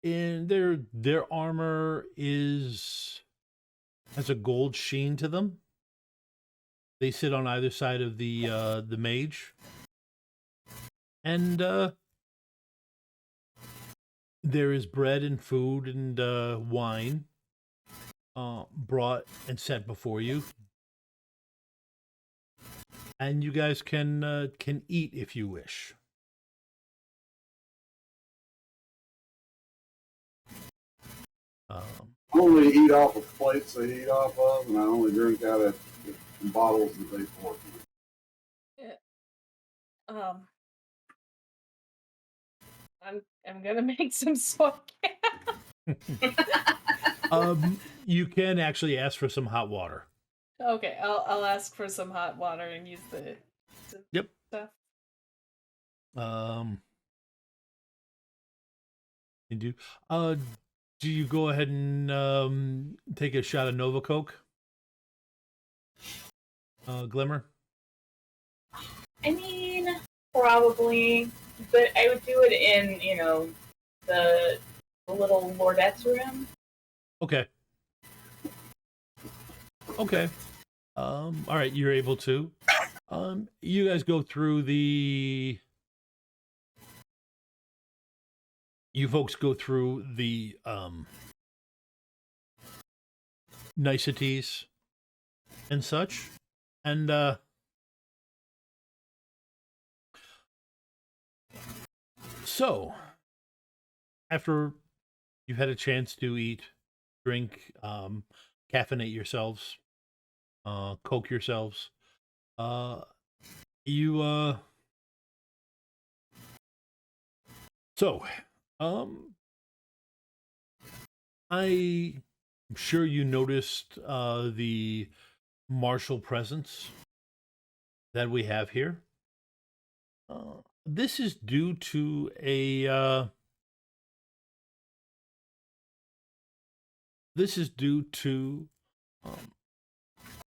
And their armor has a gold sheen to them. They sit on either side of the mage. And there is bread and food and wine brought and set before you. And you guys can eat if you wish. I only eat off of plates they eat off of, and I only drink out of the bottles that they pour from. Yeah. I'm gonna make some soy. You can actually ask for some hot water. Okay, I'll ask for some hot water and use the Yep. stuff. You do. Do you go ahead and take a shot of Nova Coke? Glimmer? I mean, probably, but I would do it in, the little lordette's room. Okay. Okay. All right, you're able to. You guys go through you folks go through the niceties and such. And so after you've had a chance to eat, drink, caffeinate yourselves, coke yourselves, you so I'm sure you noticed the martial presence that we have here. This is due to a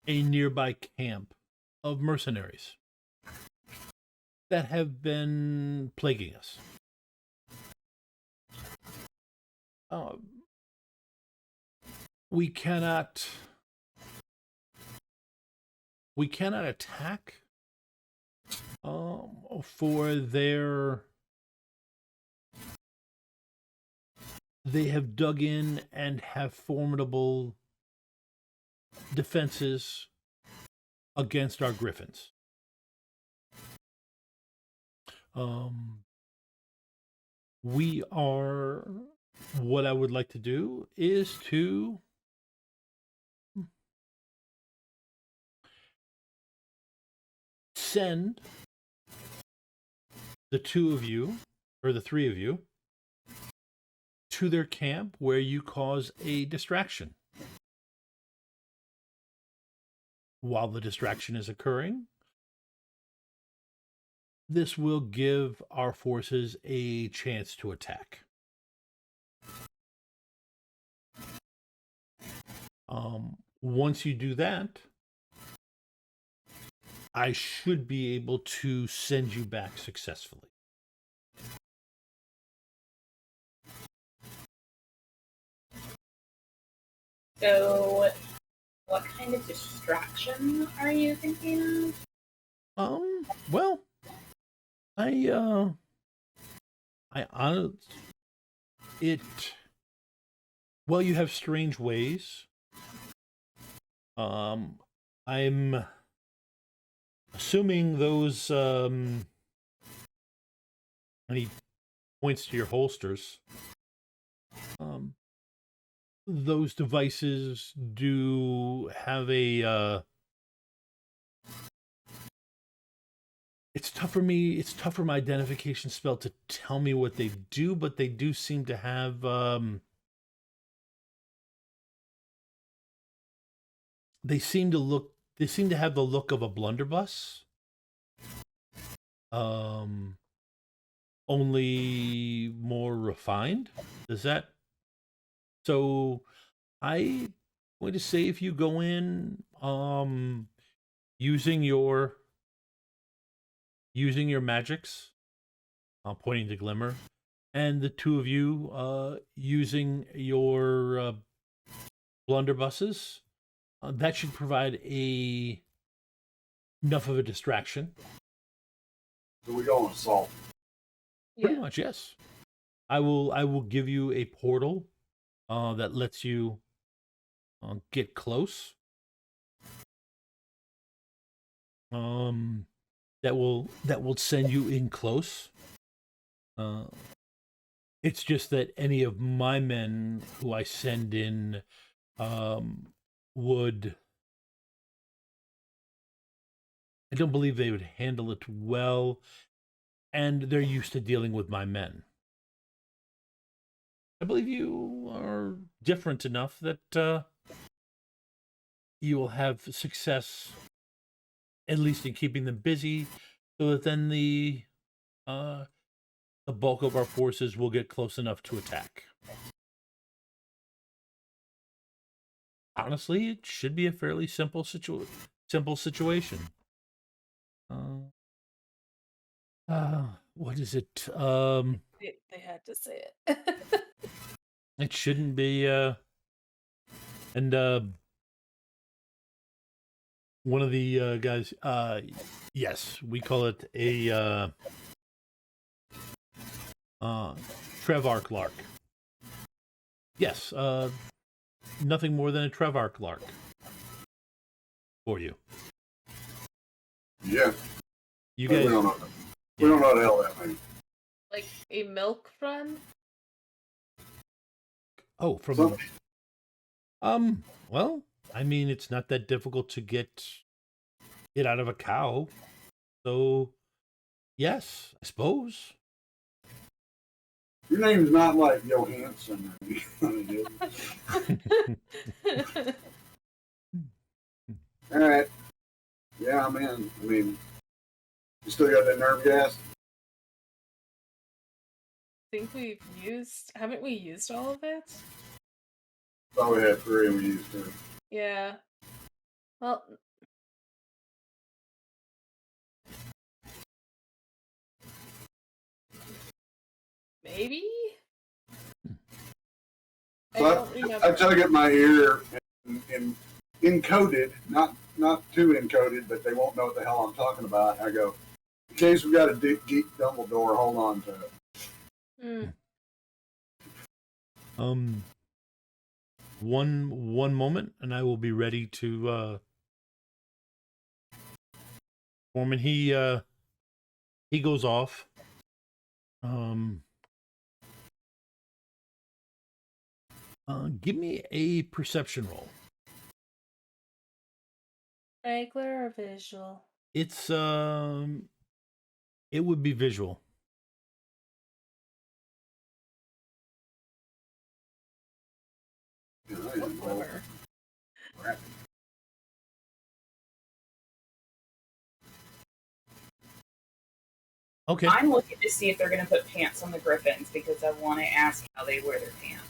a nearby camp of mercenaries that have been plaguing us. We cannot attack for they have dug in and have formidable defenses against our griffins. What I would like to do is to send the two of you, or the three of you, to their camp where you cause a distraction. While the distraction is occurring, this will give our forces a chance to attack. Once you do that, I should be able to send you back successfully. So, what kind of distraction are you thinking of? Well, I honestly, well, you have strange ways. I'm assuming those, and he points to your holsters. Those devices do have a, it's tough for my identification spell to tell me what they do, but they do seem to have, they seem to have the look of a blunderbuss. Only more refined. Does that? So I'm going to say if you go in, using your magics, pointing to Glimmer, and the two of you using your blunderbusses, that should provide enough of a distraction. So we go on assault. Pretty much, yes. I will give you a portal that lets you get close. That will send you in close. It's just that any of my men who I send in would, I don't believe they would handle it well, and they're used to dealing with my men. I believe you are different enough that you will have success, at least in keeping them busy, so that then the bulk of our forces will get close enough to attack. Honestly, it should be a fairly simple situation. What is it? They had to say it. It shouldn't be. And one of the guys. Yes, we call it a Trevark Lark. Yes, nothing more than a Trevark Lark. for you. Yeah. You But guys, we don't know. We don't know what the hell that means. Like a milk run? oh, from Something. well, I mean, it's not that difficult to get it out of a cow. So, yes, I suppose. Your name's not like Johansson or anything. All right. Yeah, I'm in. I mean, you still got that nerve gas? Think haven't we used all of it? Thought we had 3 and we used 2. Yeah. Well, maybe? I So don't remember. I tug at my ear and encoded, not too encoded, but they won't know what the hell I'm talking about. I go, in case we got a geek Dumbledore, hold on to it. One moment, and I will be ready to Foreman, he goes off. Give me a perception roll. Regular or visual? It's it would be visual. You know, I didn't roll. Whatever. Crap. Okay. I'm looking to see if they're going to put pants on the griffins because I want to ask how they wear their pants.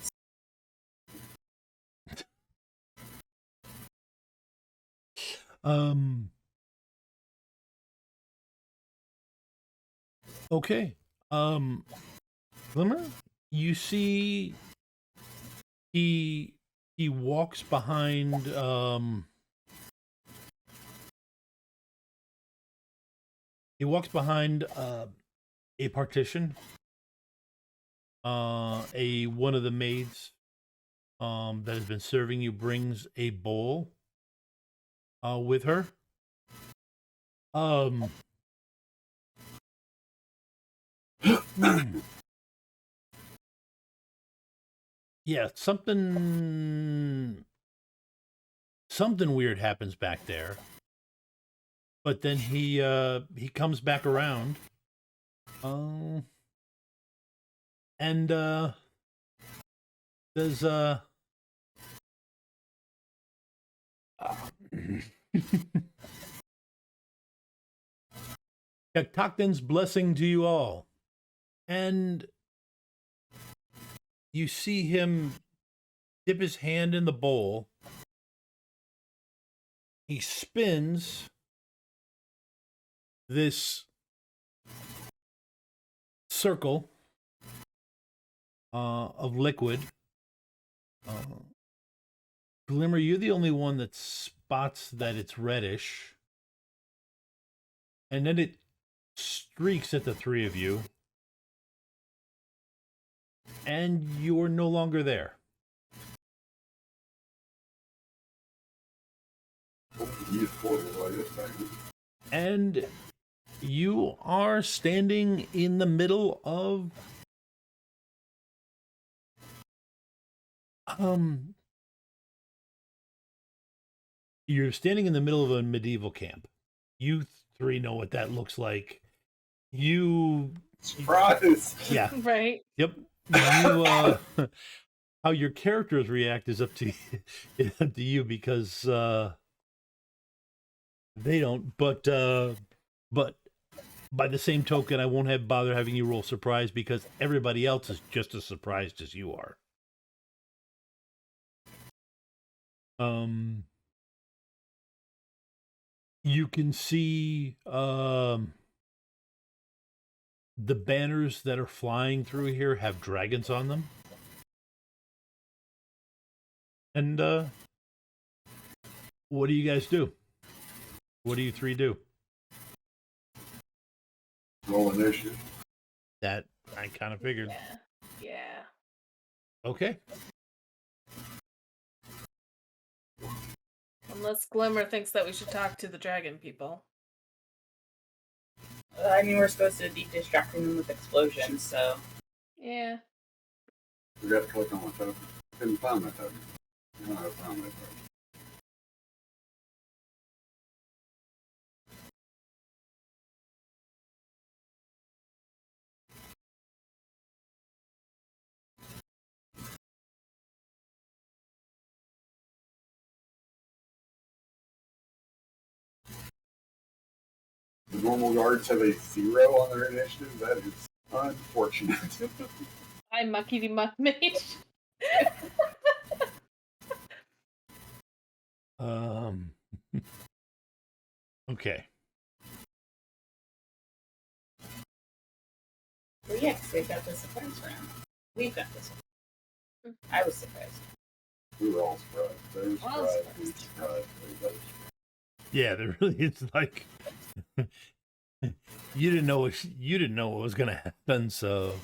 Okay. Glimmer, you see he walks behind a partition. One of the maids that has been serving you brings a bowl with her. Yeah, something weird happens back there. But then he comes back around. And there's Tokten's blessing to you all. And you see him dip his hand in the bowl. He spins this circle of liquid. Glimmer, you're the only one that spots that it's reddish. And then it streaks at the 3 of you. And you're no longer there. And you are standing in the middle of you're standing in the middle of a medieval camp. You 3 know what that looks like. Surprise! Yeah. Right. Yep. You how your characters react is up to you because they don't. But by the same token, I won't bother having you roll surprise because everybody else is just as surprised as you are. You can see the banners that are flying through here have dragons on them. And what do you guys do? What do you 3 do? Roll initiative. That I kind of figured. Yeah. Okay. I'm Unless Glimmer thinks that we should talk to the dragon people. I mean, we're supposed to be distracting them with explosions, so. Yeah. Forgot to click on my token. Couldn't find my token. No, I found my token. The normal guards have a 0 on their initiative. That is unfortunate. Hi, Mucky the Muck Mage. Okay. Well, yeah, 'cause they've got the surprise round. We've got this one. I was surprised. We were all surprised. They were All surprised. We were surprised. Everybody was Yeah, there really is like you didn't know what was gonna happen, so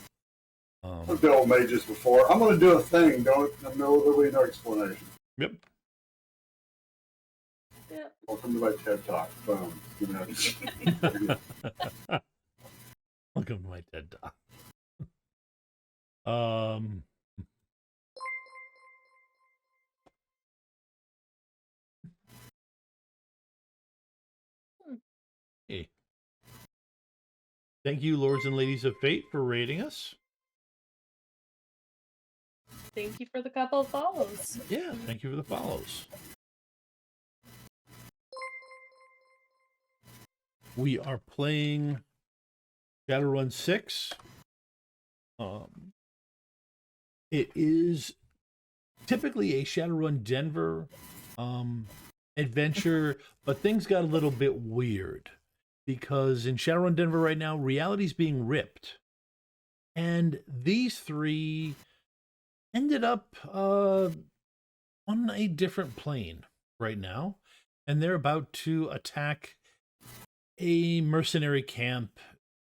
I've dealt with mages before. I'm going to do a thing. There'll be no explanation. Yep. Yep. Welcome to my TED Talk. Boom. You know. Welcome to my TED Talk. Um Hey. Thank you, lords and ladies of fate, for rating us. Thank you for the couple of follows. Yeah, thank you for the follows. We are playing Shadowrun 6. It is typically a Shadowrun Denver adventure, but things got a little bit weird because in Shadowrun Denver right now, reality's being ripped. And these three ended up on a different plane right now, and they're about to attack a mercenary camp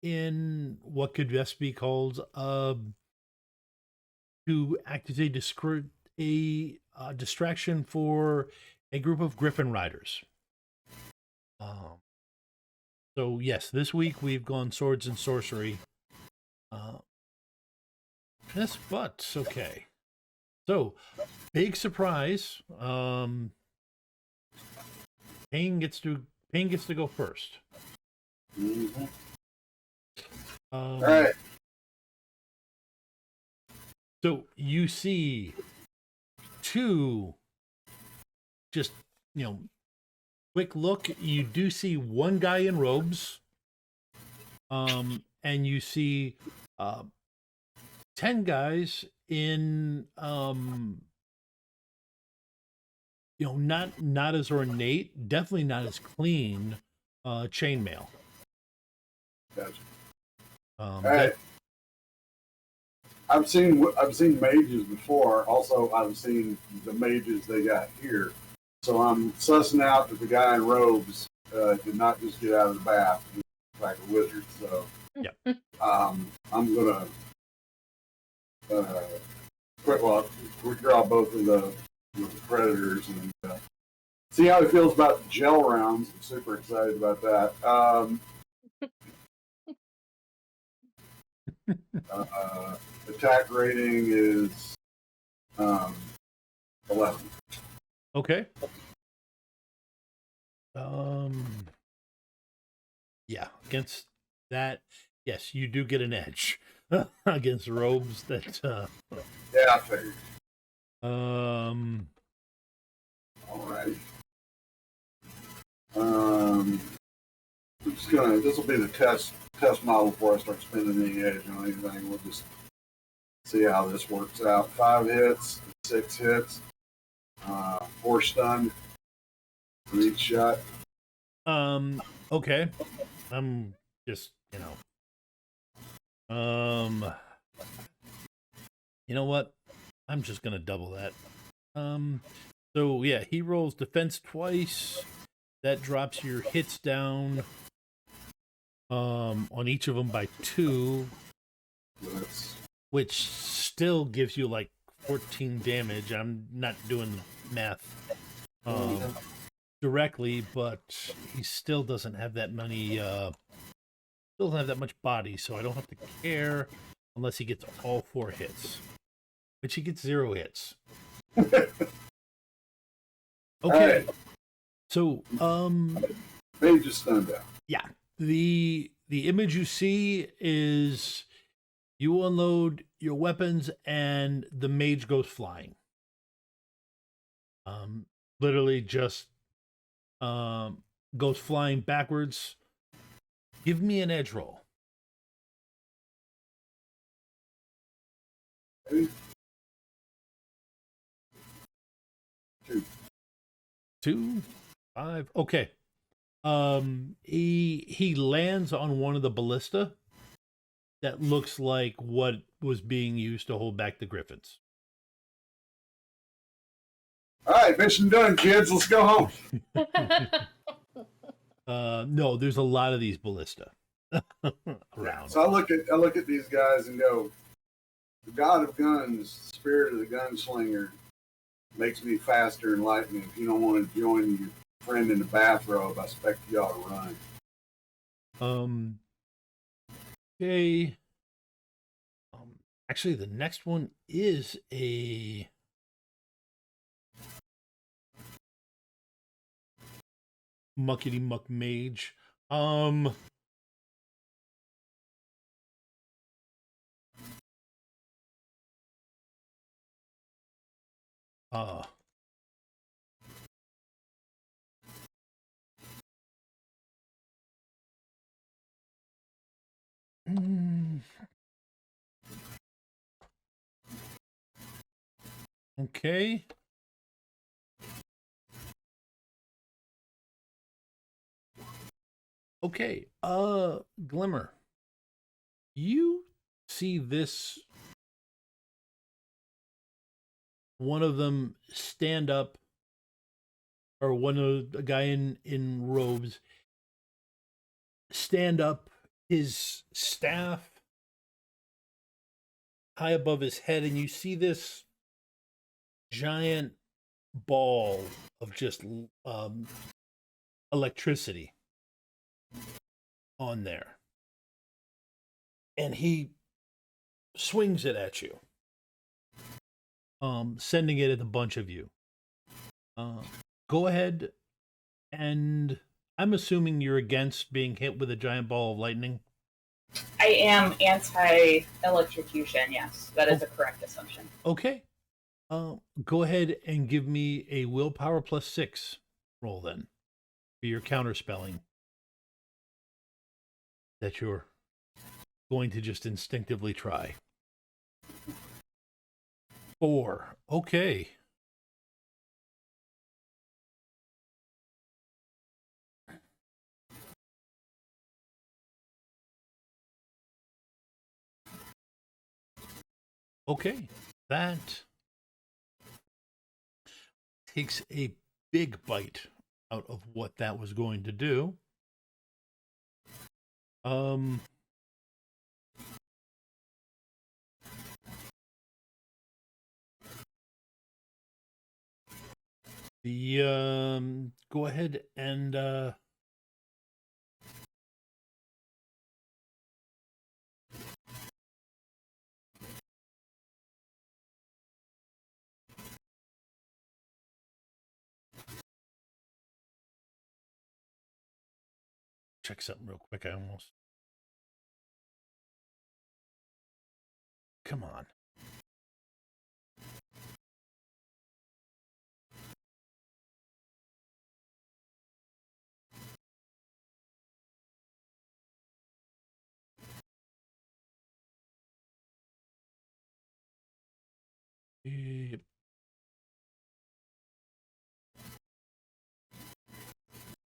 in what could best be called to act as a distraction for a group of Griffin riders. So yes, this week we've gone swords and sorcery. Yes, but okay. So big surprise. Payne gets to go first. Mm-hmm. All right. So you see two, just, quick look. You do see one guy in robes. And you see 10 guys in not as ornate, definitely not as clean chainmail. Gotcha. All right. I've seen mages before. Also, I've seen the mages they got here. So I'm sussing out that the guy in robes did not just get out of the bath. He's like a wizard. So yeah. I'm gonna withdraw both of the predators and see how he feels about gel rounds. I'm super excited about that. Attack rating is 11. Okay. Yeah, against that, yes, you do get an edge against robes that Yeah, I figured. All right. This will be the test model before I start spending any edge on anything. We'll just see how this works out. 5 hits, 6 hits, 4 stunned for each shot. Okay. I'm just, you know what? I'm just gonna double that. So yeah, he rolls defense twice. That drops your hits down on each of them by 2, which still gives you like 14 damage. I'm not doing the math. directly, but he still doesn't have that many. Still doesn't have that much body, so I don't have to care unless he gets all 4 hits, which he gets 0 hits. Okay, right. so Mage is stunned out. yeah, the image you see is you unload your weapons and the mage goes flying. Literally just goes flying backwards. Give me an edge roll. Ready? 2. 2, 5. Okay. He lands on one of the ballista that looks like what was being used to hold back the griffins. All right, mission done, kids. Let's go home. No, there's a lot of these ballista around. So I look at these guys and go, the god of guns, spirit of the gunslinger, makes me faster and lightning. If you don't want to join your friend in the bathrobe, I expect you ought to run. Okay. Actually, the next one is a muckety muck mage. Okay. Okay. Glimmer. You see this one of them stand up, or one of the guy in robes stand up, his staff high above his head, and you see this giant ball of just electricity on there, and he swings it at you, sending it at a bunch of you. Go ahead, and I'm assuming you're against being hit with a giant ball of lightning. I am anti-electrocution, yes. That is a correct assumption. Okay. Go ahead and give me a willpower +6 roll then for your counterspelling that you're going to just instinctively try. 4. Okay. Okay. That takes a big bite out of what that was going to do. Go ahead and check something real quick. I almost, come on.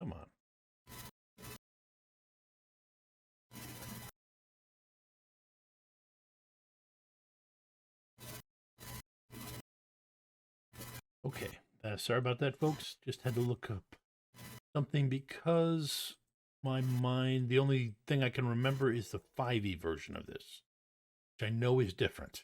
Come on. Okay. Sorry about that, folks. Just had to look up something because my mind, the only thing I can remember is the 5e version of this, which I know is different.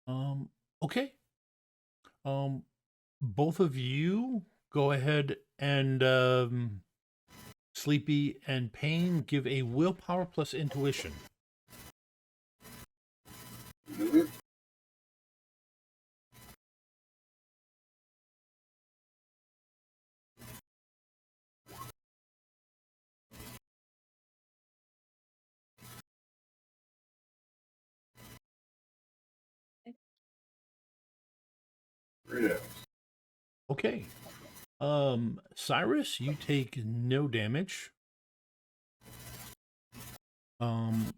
Okay. Both of you go ahead and Sleepy and Pain give a willpower plus intuition. Mhm. Yes. Okay. Cyrus, you take no damage. From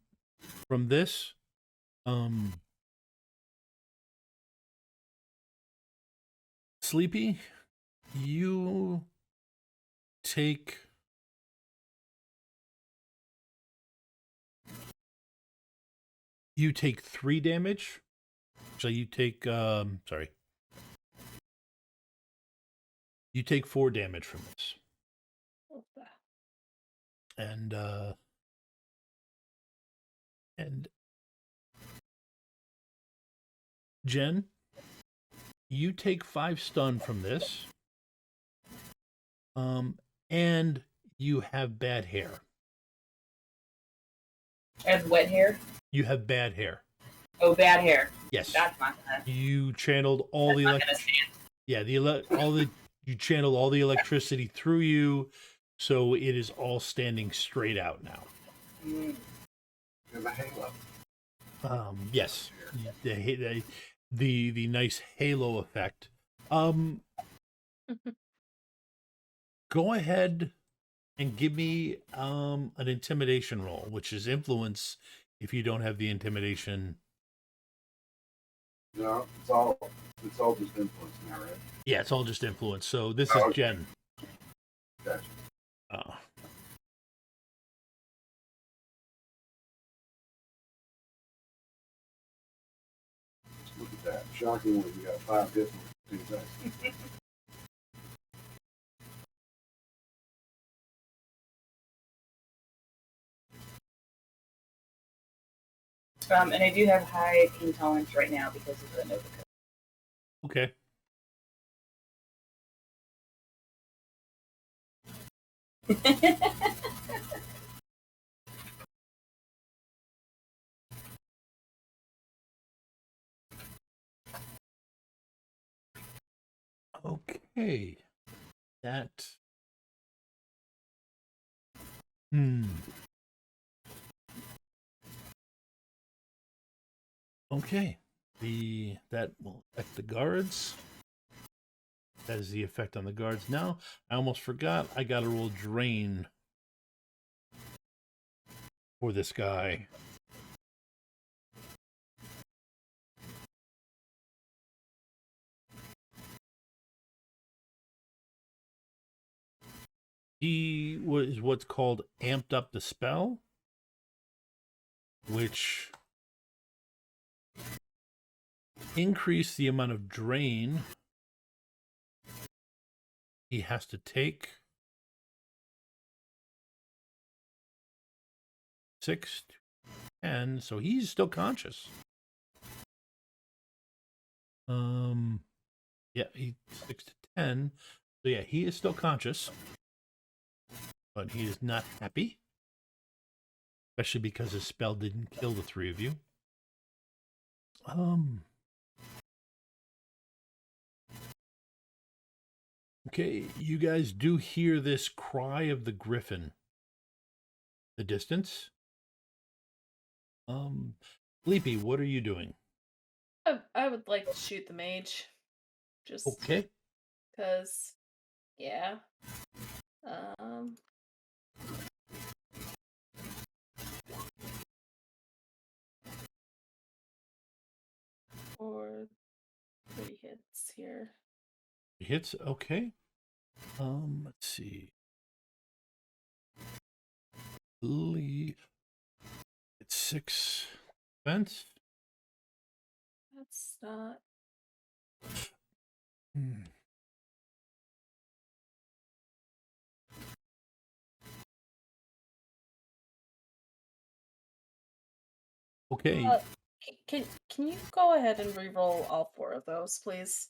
this. Sleepy, you take you take 3 damage. So you take sorry. You take 4 damage from this. And Jen, you take 5 stun from this. And you have bad hair. I have wet hair. You have bad hair. Oh, bad hair. Yes. That's not gonna. You channeled all That's the not gonna stand. Yeah, you channeled all the electricity through you, so it is all standing straight out now. Mm. There's a halo. Yes, the nice halo effect. Go ahead and give me an intimidation roll, which is influence if you don't have the intimidation. No, it's all just influence now, right? Yeah, it's all just influence. So this is Okay. Jen. Gotcha. Look at that. Shockingly, we got 5 hits in 2 seconds. And I do have high pain tolerance right now because of the Nova Code. Okay. Okay. That. Okay. That will affect the guards. That is the effect on the guards. Now, I almost forgot. I got to roll drain for this guy. He was what's called amped up the spell, which increased the amount of drain he has to take. 6 to 10, so he's still conscious. Yeah, 6 to 10. So yeah, he is still conscious, but he is not happy, especially because his spell didn't kill the 3 of you. Okay, you guys do hear this cry of the griffin. The distance. Sleepy, what are you doing? I would like to shoot the mage. Just Okay. because, yeah. Or 3 hits here. Hits, okay. Let's see. It's 6 defense. That's not. Okay. Can you go ahead and re-roll all 4 of those, please?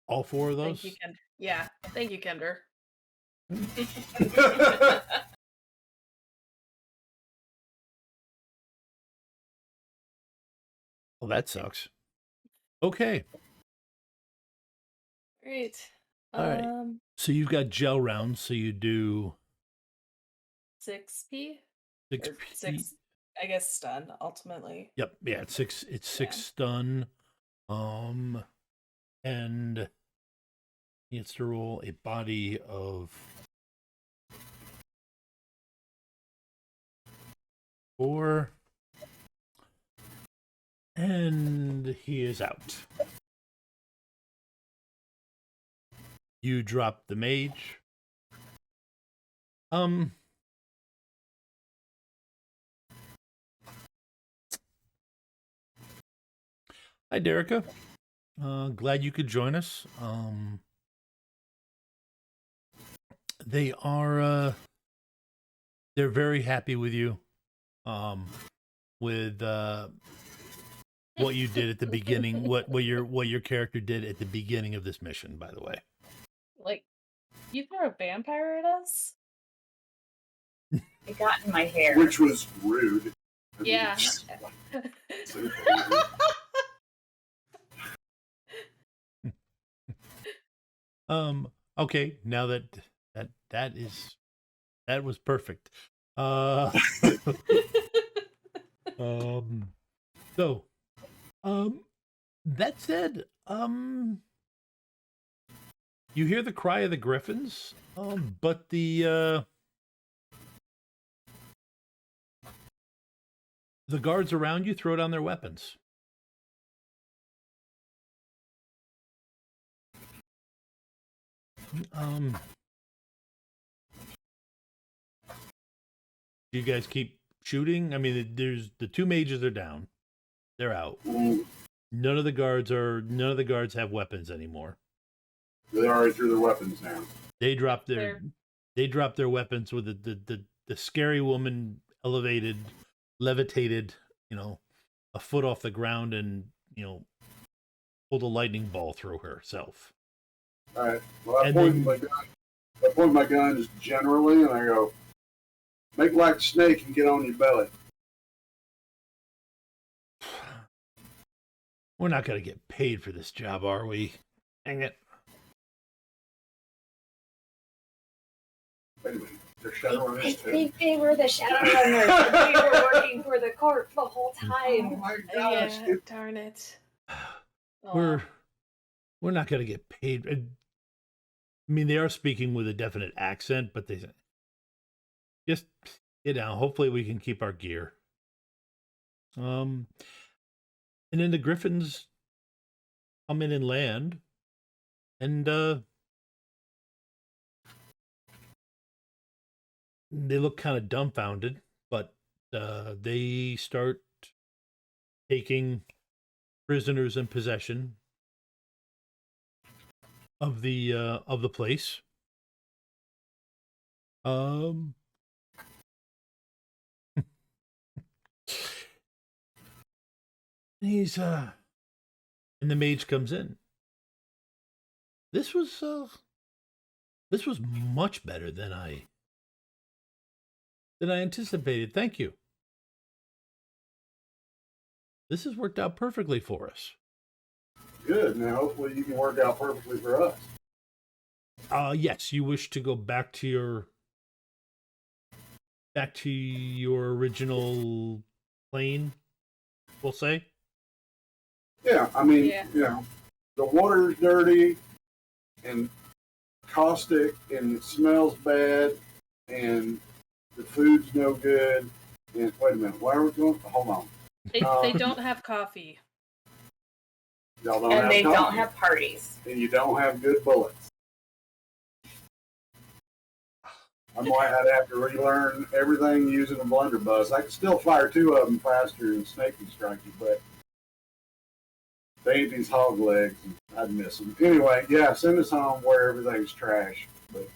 All 4 of Thank you, those? Kender. Yeah, thank you, Kender. Well, that sucks. Okay. Great. All right. So you've got gel rounds, so you do 6p? 6 Or P. 6, I guess, stun, ultimately. Yep. Yeah, it's 6 stun. And he gets to roll a body of 4. And he is out. You drop the mage. Hi, Derica. Glad you could join us. They are they're very happy with you. With what you did at the beginning, what your character did at the beginning of this mission, by the way. Like, you threw a vampire at us? It got in my hair. Which was rude. I mean, Yeah. Okay, now that was perfect. So that said, you hear the cry of the griffins, but the guards around you throw down their weapons. You guys keep shooting? I mean, there's the 2 mages are down. They're out. None of the guards have weapons anymore. They already threw their weapons down. They dropped their weapons with the scary woman levitated, a foot off the ground and, pulled a lightning ball through herself. All right. Well, I point my guns generally, and I go, make like a snake and get on your belly. We're not going to get paid for this job, are we? Dang it. Wait a minute. They're Shadowrunners too. They were the Shadowrunners. We were working for the court the whole time. Oh my gosh. Yeah, darn it. We're not going to get paid. I mean, they are speaking with a definite accent, but they just hopefully we can keep our gear. And then the griffins come in and land, and they look kind of dumbfounded, but they start taking prisoners in possession of the place. He's and the mage comes in. This was much better than I anticipated. Thank you. This has worked out perfectly for us. Good. Now, hopefully, you can work out perfectly for us. Yes, you wish to go back to your original plane, we'll say. Yeah, I mean, the water's dirty and caustic and it smells bad and the food's no good. And wait a minute, why are we going? Hold on. They don't have coffee. Y'all don't And have they coffee. don't have parties. And you don't have good bullets. I might have to relearn everything using a blunderbuss. I can still fire 2 of them faster than Snake can strike you, but they ain't these hog legs. And I'd miss them. Anyway, yeah, send us home where everything's trash. But,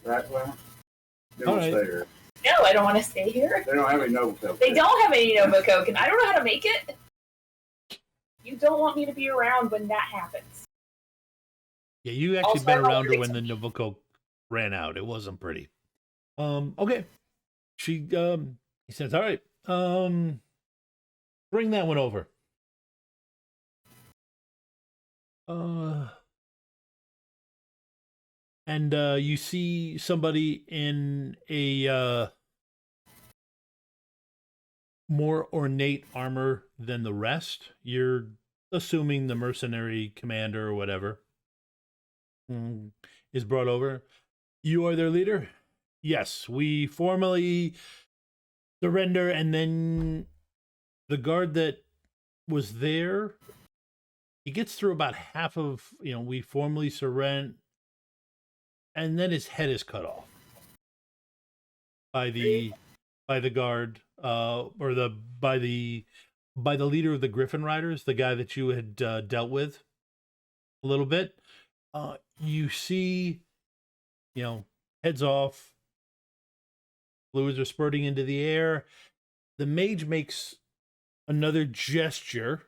right, Glenn? You don't stay here. No, I don't want to stay here. They don't have any noble coke. They don't have any Nova Coke, and I don't know how to make it. You don't want me to be around when that happens. Yeah, you actually Also, been I'm not around her learning when the something. Nova Coke ran out. It wasn't pretty. Okay. He says, all right, bring that one over. And you see somebody in a more ornate armor than the rest. You're assuming the mercenary commander or whatever is brought over. You are their leader? Yes, we formally surrender, and then the guard that was there, he gets through about half of, we formally surrender, and then his head is cut off by the guard, or by the leader of the Griffin Riders, the guy that you had dealt with a little bit. You see, heads off, fluids are spurting into the air. The mage makes another gesture,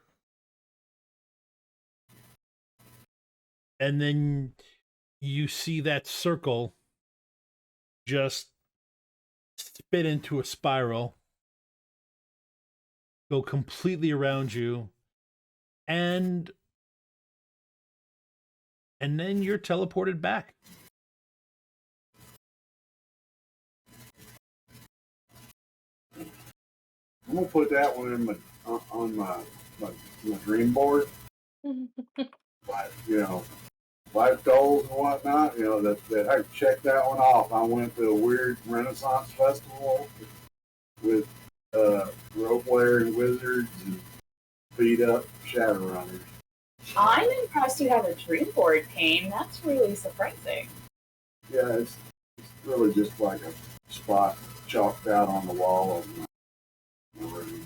and then you see that circle just spin into a spiral, go completely around you, and then you're teleported back. I'm gonna put that one in on my dream board. Like, life goals and whatnot. That I checked that one off. I went to a weird Renaissance festival with rope wearing wizards and beat up Shadowrunners. I'm impressed you have a dream board, Kane. That's really surprising. Yeah, it's really just like a spot chalked out on the wall of my room.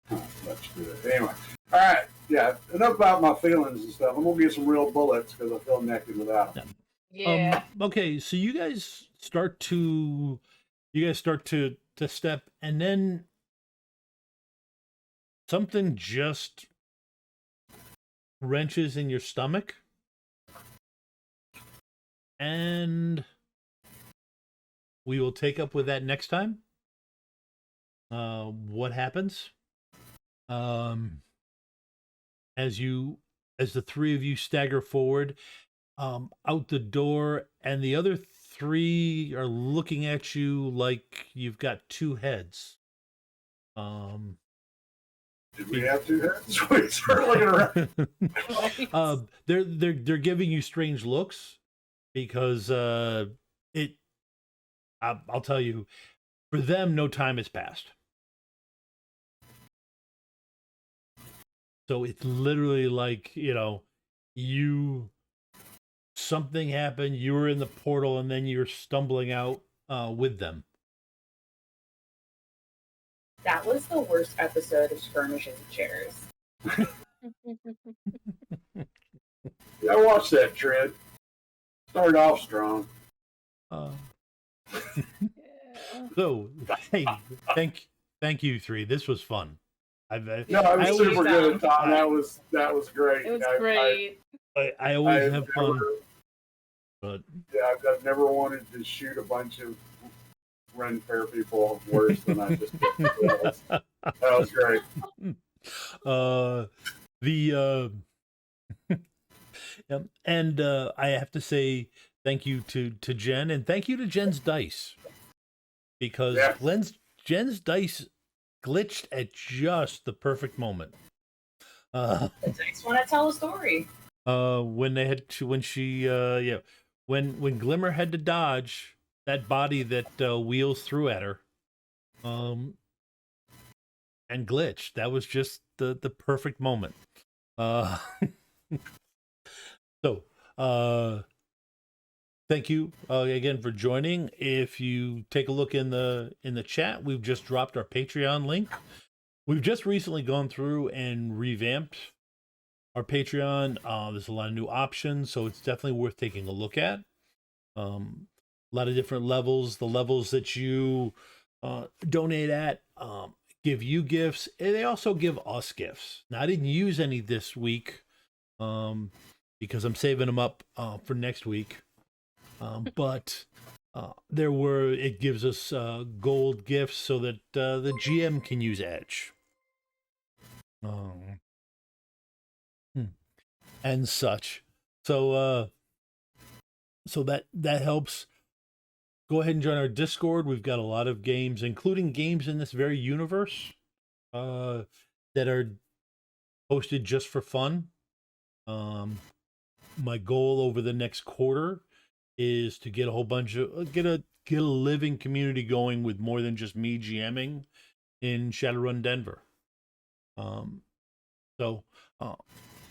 Not much to it. Anyway, all right. Yeah, enough about my feelings and stuff. I'm gonna get some real bullets because I feel naked without them. Yeah. Okay, so you guys start to step, and then something just wrenches in your stomach, and we will take up with that next time. What happens as the three of you stagger forward out the door, and the other three are looking at you like you've got two heads. Did we have two heads? We started looking around. They're giving you strange looks because I'll tell you, for them, no time has passed. So it's literally like, something happened, you were in the portal, and then you're stumbling out with them. That was the worst episode of Skirmishes and Chairs. Yeah, I watched that, Trent. Started off strong. So, hey, thank you three. This was fun. I was super good at Tom. That was great. It was great. I always have fun. But yeah, I've never wanted to shoot a bunch of Ren Fair people worse than I just did. That was great. And I have to say thank you to Jen, and thank you to Jen's dice, because Jen's dice glitched at just the perfect moment. The dice want to tell a story. When Glimmer had to dodge that body that wheels through at her, and glitched. That was just the perfect moment. So, thank you again for joining. If you take a look in the chat, we've just dropped our Patreon link. We've just recently gone through and revamped our Patreon. There's a lot of new options, so it's definitely worth taking a look at. A lot of different levels. The levels that you donate at, give you gifts, and they also give us gifts. Now, I didn't use any this week because I'm saving them up for next week. But it gives us gold gifts so that the GM can use Edge. And such. So that helps. Go ahead and join our Discord. We've got a lot of games, including games in this very universe, that are posted just for fun. My goal over the next quarter is to get a whole bunch of get a living community going with more than just me GMing in Shadowrun Denver.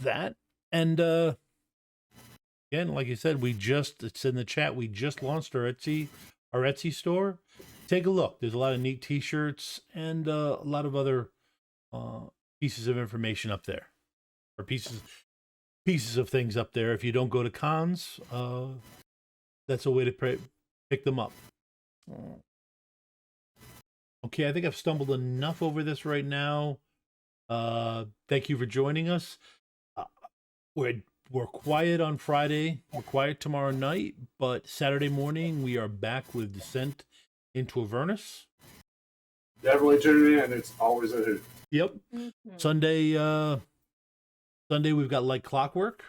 That and again, like I said, it's in the chat. We just launched our Etsy store. Take a look. There's a lot of neat T-shirts and a lot of other pieces of information up there, or pieces of things up there. If you don't go to cons, that's a way to pick them up. Okay, I think I've stumbled enough over this right now. Thank you for joining us. We're quiet on Friday. We're quiet tomorrow night, but Saturday morning we are back with Descent into Avernus. Definitely tune in. It's always a hoot. Yep. Mm-hmm. Sunday we've got Like Clockwork.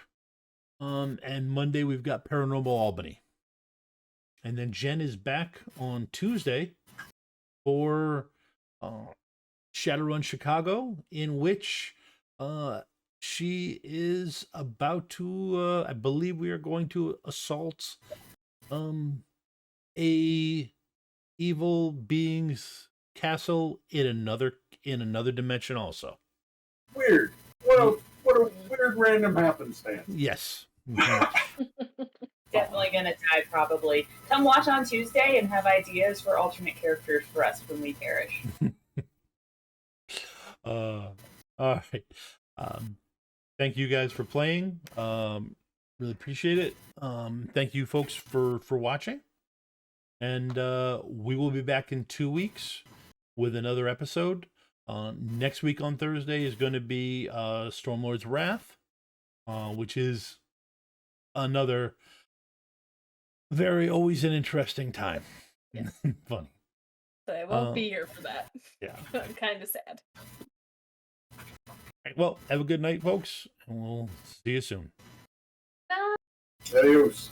And Monday we've got Paranormal Albany. And then Jen is back on Tuesday for Shadowrun Chicago, in which she is about to, I believe we are going to assault a evil being's castle in another dimension also. Weird. What a weird random happenstance. Yes. Definitely gonna die probably. Come watch on Tuesday and have ideas for alternate characters for us when we perish. All right. Thank you guys for playing. Really appreciate it. Thank you folks for watching. And we will be back in 2 weeks with another episode. Next week on Thursday is going to be Stormlord's Wrath, which is another always an interesting time. Yes. Funny. So I won't be here for that. Yeah. I'm kind of sad. Right, well, have a good night, folks, and we'll see you soon. Adios.